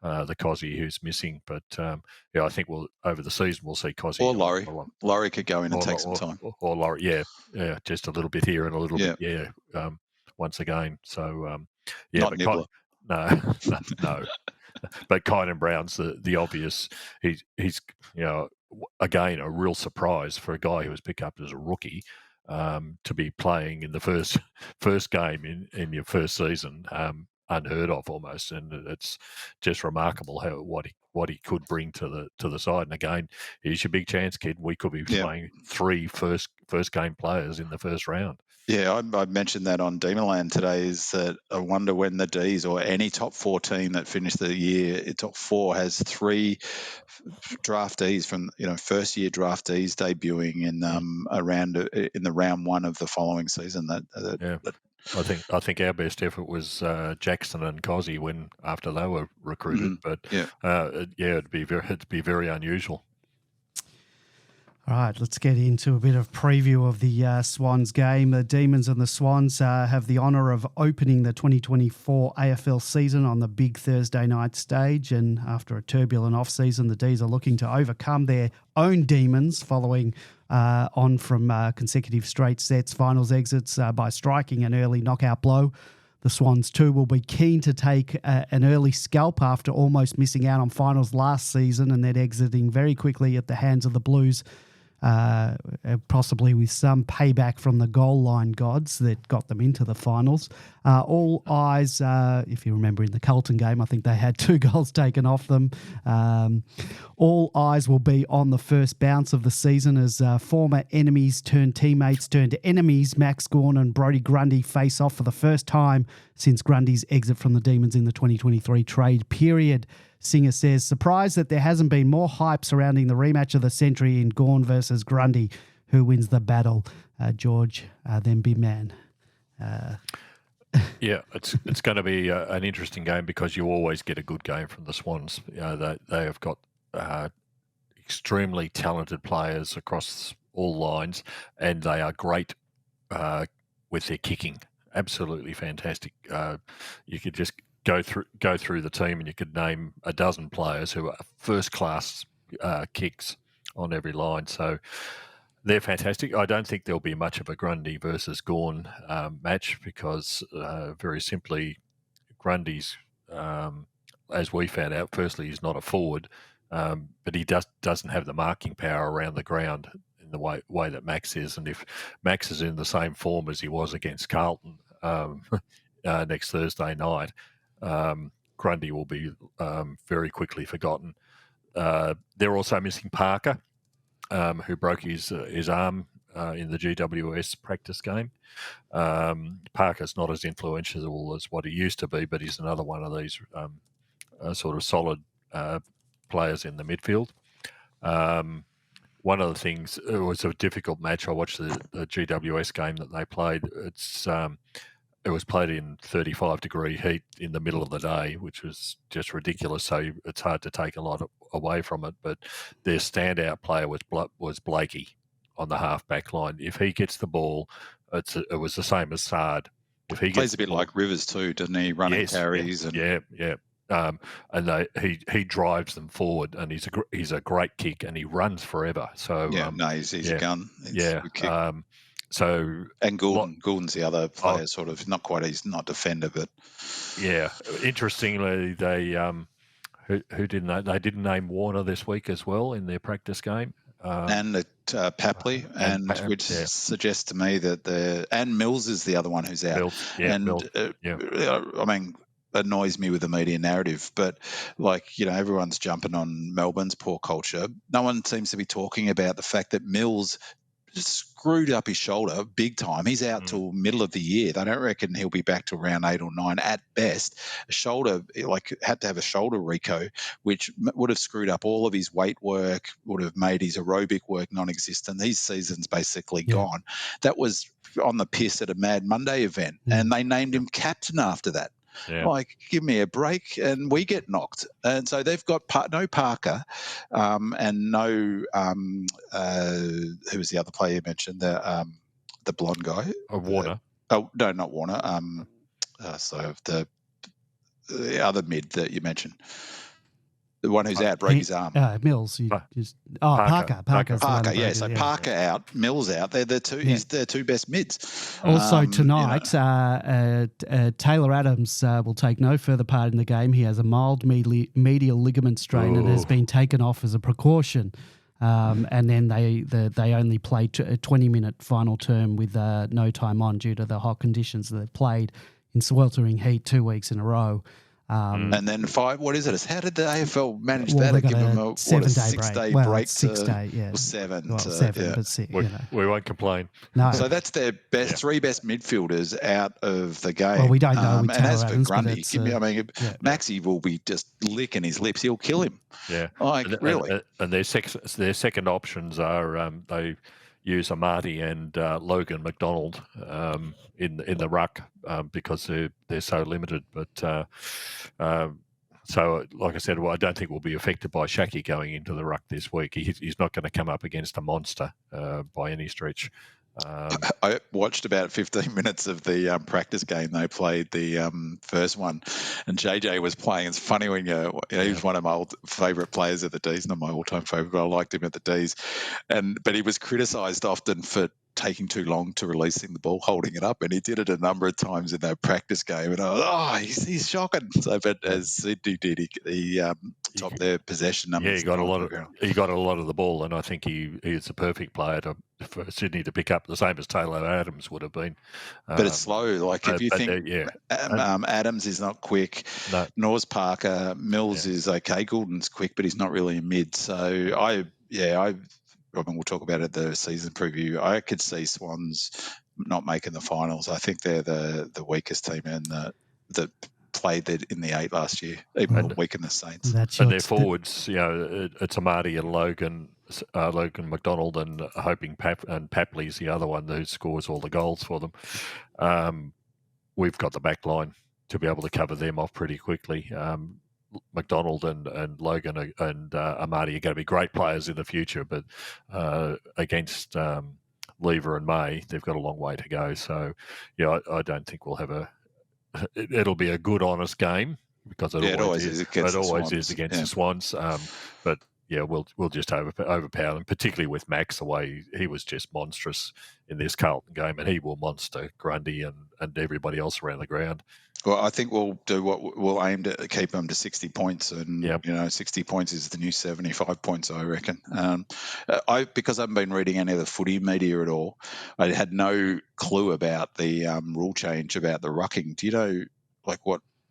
the 𝗦𝘂𝗯𝗀 who's missing. But I think over the season we'll see 𝗦𝘂𝗀𝗀. Or Laurie. Laurie could go in and take some time. Or Laurie, yeah, just a little bit here and a little bit, once again. So not Nibbler. No. But 𝗠𝗏𝗧𝗏𝗏's the obvious. He's again a real surprise for a guy who was picked up as a rookie to be playing in the first game in your first season, unheard of almost, and it's just remarkable what he could bring to the side. And again, here's your big chance, kid. We could be playing three first game players in the first round. Yeah, I mentioned that on Demonland today, is that I wonder when the Ds or any top 4 team that finished the year, top 4 has 3 draftees from, first year draftees debuting in the round 1 of the following season. I think our best effort was Jackson and 𝗦𝘂𝗯𝗀 after they were recruited, but it'd be very unusual. All right, let's get into a bit of preview of the Swans game. The Demons and the Swans have the honour of opening the 2024 AFL season on the big Thursday night stage. And after a turbulent off-season, the Ds are looking to overcome their own demons following on from consecutive straight sets, finals exits by striking an early knockout blow. The Swans too will be keen to take an early scalp after almost missing out on finals last season and then exiting very quickly at the hands of the Blues, possibly with some payback from the goal line gods that got them into the finals. All eyes, if you remember in the Carlton game, I think they had 2 goals taken off them. All eyes will be on the first bounce of the season as former enemies turned teammates turned enemies Max Gawn and Brodie Grundy face off for the first time since Grundy's exit from the Demons in the 2023 trade period. Singer says, surprised that there hasn't been more hype surrounding the rematch of the century in Gawn versus Grundy. Who wins the battle? George, then Big Man. Yeah, it's going to be an interesting game because you always get a good game from the Swans. They have got extremely talented players across all lines, and they are great with their kicking. Absolutely fantastic. You could just go through the team and you could name a dozen players who are first class kicks on every line. So they're fantastic. I don't think there'll be much of a Grundy versus Gawn match because very simply Grundy's, as we found out, firstly he's not a forward, but he doesn't have the marking power around the ground in the way that Max is. And if Max is in the same form as he was against Carlton next Thursday night, Grundy will be very quickly forgotten. They're also missing Parker, who broke his arm in the GWS practice game. Parker's not as influential as what he used to be, but he's another one of these sort of solid players in the midfield. One of the things, it was a difficult match. I watched the GWS game that they played. It was played in 35-degree heat in the middle of the day, which was just ridiculous. So it's hard to take a lot away from it. But their standout player was 𝗏𝗏𝗏𝗏𝗏 on the half-back line. If he gets the ball, it was the same as 𝗏𝗏𝗏𝗏𝗏. If he plays a bit like Rivers too, doesn't he? Running carries. Yeah. And he drives them forward, and he's a great kick, and he runs forever. So he's a gun. And Gordon's the other player, sort of not quite. He's not defender, but interestingly, they Who didn't they didn't name Warner this week as well in their practice game. And Papley, which suggests to me that and Mills is the other one who's out. Mills, I mean, annoys me with the media narrative, but everyone's jumping on Melbourne's poor culture. No one seems to be talking about the fact that Mills screwed up his shoulder big time. He's out till middle of the year. They don't reckon he'll be back to around 8 or 9 at best. A shoulder, had to have a shoulder reco, which would have screwed up all of his weight work, would have made his aerobic work non-existent. His season's basically gone. That was on the piss at a Mad Monday event, and they named him captain after that. Yeah. Give me a break, and we get knocked. And so they've got no Parker, and no who was the other player you mentioned? The blonde guy, Warner. No, not Warner. So the other mid that you mentioned. The one who's out, broke his arm. Mills. Parker. Parker, yeah. So Parker out, Mills out. They're the two. He's their two best mids. Also tonight, Taylor Adams will take no further part in the game. He has a mild medial ligament strain and has been taken off as a precaution. And then they only played a 20-minute final term with no time on due to the hot conditions that they've played in sweltering heat 2 weeks in a row. And then 5. What is it? How did the AFL manage that? Give them a 6-day break. 6 day, or 7. Well, 7, but 6. We won't complain. No. So that's their best 3 best midfielders out of the game. Well, we don't know. And as for Grundy, Maxie will be just licking his lips. He'll kill him. Yeah, really. And their second options are they use Amati and Logan McDonald in the ruck because they're so limited. But so, like I said, I don't think we'll be affected by 𝗟𝗂𝗍𝗓 going into the ruck this week. He's not going to come up against a monster by any stretch. I watched about 15 minutes of the practice game. They played the first one, and JJ was playing. It's funny when he was one of my old favourite players at the D's, not my all-time favourite, but I liked him at the D's. But he was criticised often for taking too long to releasing the ball, holding it up, and he did it a number of times in that practice game. And I was, he's shocking. So, but as Sydney did, he topped their possession numbers. Yeah, he got a lot of the ball, and I think he's a perfect player for Sydney to pick up, the same as Taylor Adams would have been. But it's slow. If you think Adams is not quick, nor's Parker, Mills is okay, Goulden's quick, but he's not really a mid. So Robin, we'll talk about it at the season preview. I could see Swans not making the finals. I think they're the weakest team that played in the 8 last year, even weaker than the Saints. And their forwards, it's Amati and Logan McDonald, and hoping Papley's the other one who scores all the goals for them. We've got the back line to be able to cover them off pretty quickly. McDonald and Logan and Amati are going to be great players in the future, but against Lever and May, they've got a long way to go. So, I don't think we'll have it'll be a good, honest game because it always is against the Swans. But we'll just overpower them, particularly with Max, the way he was just monstrous in this Carlton game, and he will monster Grundy and everybody else around the ground. Well, I think we'll do we'll aim to keep them to 60 points, and 60 points is the new 75 points, I reckon. Because I haven't been reading any of the footy media at all, I had no clue about the rule change about the rucking. Do you know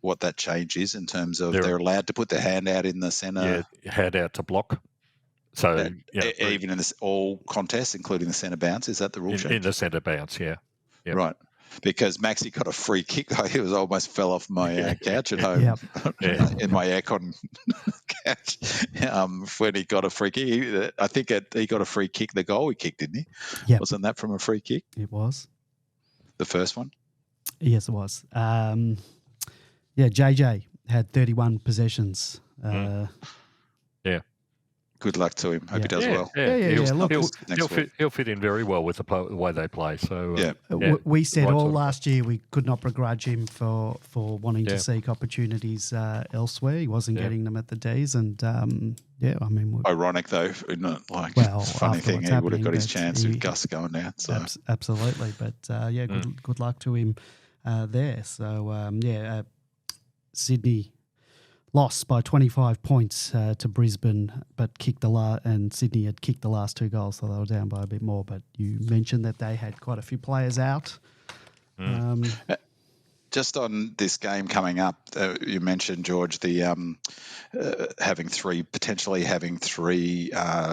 what that change is in terms of they're allowed to put their hand out in the centre? Yeah, hand out to block. So even in all contests, including the centre bounce, is that the rule change? In the centre bounce, yeah. Yep. Right. Because Maxie got a free kick. He almost fell off my couch at home in my aircon couch when he got a free kick. I think he got a free kick, the goal he kicked, didn't he? Yeah. Wasn't that from a free kick? It was. The first one? Yes, it was. JJ had 31 possessions. Good luck to him. Hope he does well. He'll fit in very well with the way they play. So we said last year we could not begrudge him for wanting to seek opportunities elsewhere. He wasn't getting them at the D's, and ironic though, isn't it? Funny thing, he would have got his chance with Gus going down. So absolutely, but good luck to him there. So Sydney lost by 25 points to Brisbane, but and Sydney had kicked the last 2 goals, so they were down by a bit more. But you mentioned that they had quite a few players out. Just on this game coming up, you mentioned, George, the potentially having three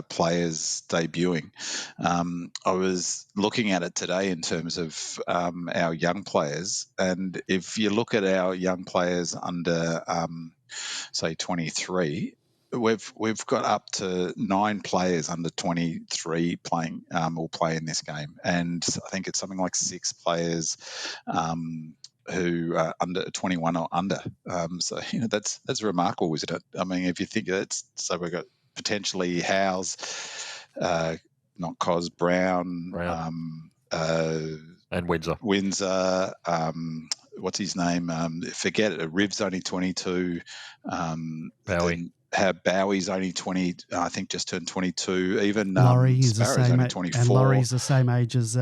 players debuting. I was looking at it today in terms of our young players, and if you look at our young players under, say, 23, we've got up to 9 players under 23 playing will play in this game, and I think it's something like 6 players who are under 21 or under. So that's remarkable, isn't it? I mean, if you think so we've got potentially Howes, not Cos, Brown. And Windsor. What's his name? Forget it. Riv's only 22. Bowie. Bowie's only 20. I think just turned 22. Even Laurie is Sparrow's the same only age, 24. and Laurie's the same age as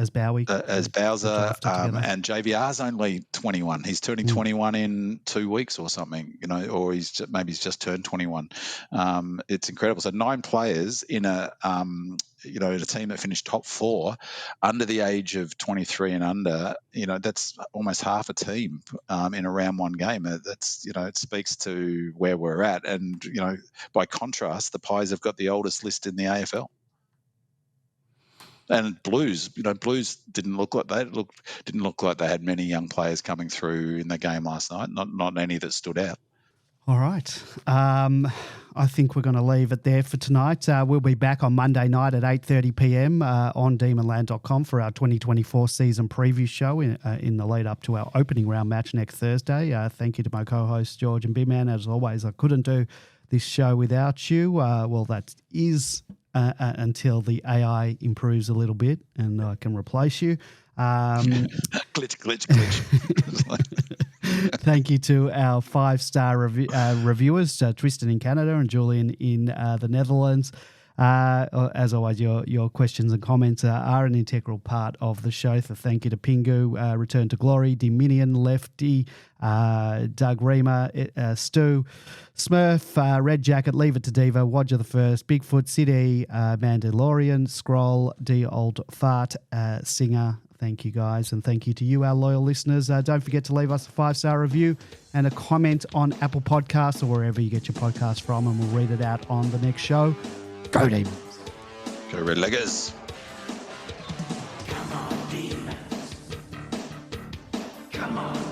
Bowie. As Bowser, and JVR's only 21. He's turning 21 in 2 weeks or something, or he's just turned 21. It's incredible. So 9 players in a team that finished top 4 under the age of 23 and under. That's almost half a team in a round 1 game. That's it speaks to where we're at. And by contrast, the Pies have got the oldest list in the AFL. And Blues didn't look like they had many young players coming through in the game last night. Not any that stood out. All right. I think we're going to leave it there for tonight. We'll be back on Monday night at 8:30 p.m. On demonland.com for our 2024 season preview show in the lead up to our opening round match next Thursday. Thank you to my co-hosts George and B-Man. As always, I couldn't do this show without you. Well, that is until the AI improves a little bit and I can replace you. Glitch. Thank you to our 5-star reviewers, Tristan in Canada and Julian in the Netherlands. As always, your questions and comments are an integral part of the show. So thank you to Pingu, Return to Glory, Dominion, Lefty, Doug Reamer, Stu, Smurf, Red Jacket, Leave It to Diva, Wodger the First, Bigfoot, City, Mandalorian, Scroll, D Old Fart, Singer. Thank you, guys, and thank you to you, our loyal listeners. Don't forget to leave us a 5-star review and a comment on Apple Podcasts or wherever you get your podcast from, and we'll read it out on the next show. Go Demons. Go Red Leggers. Come on, Demons. Come on.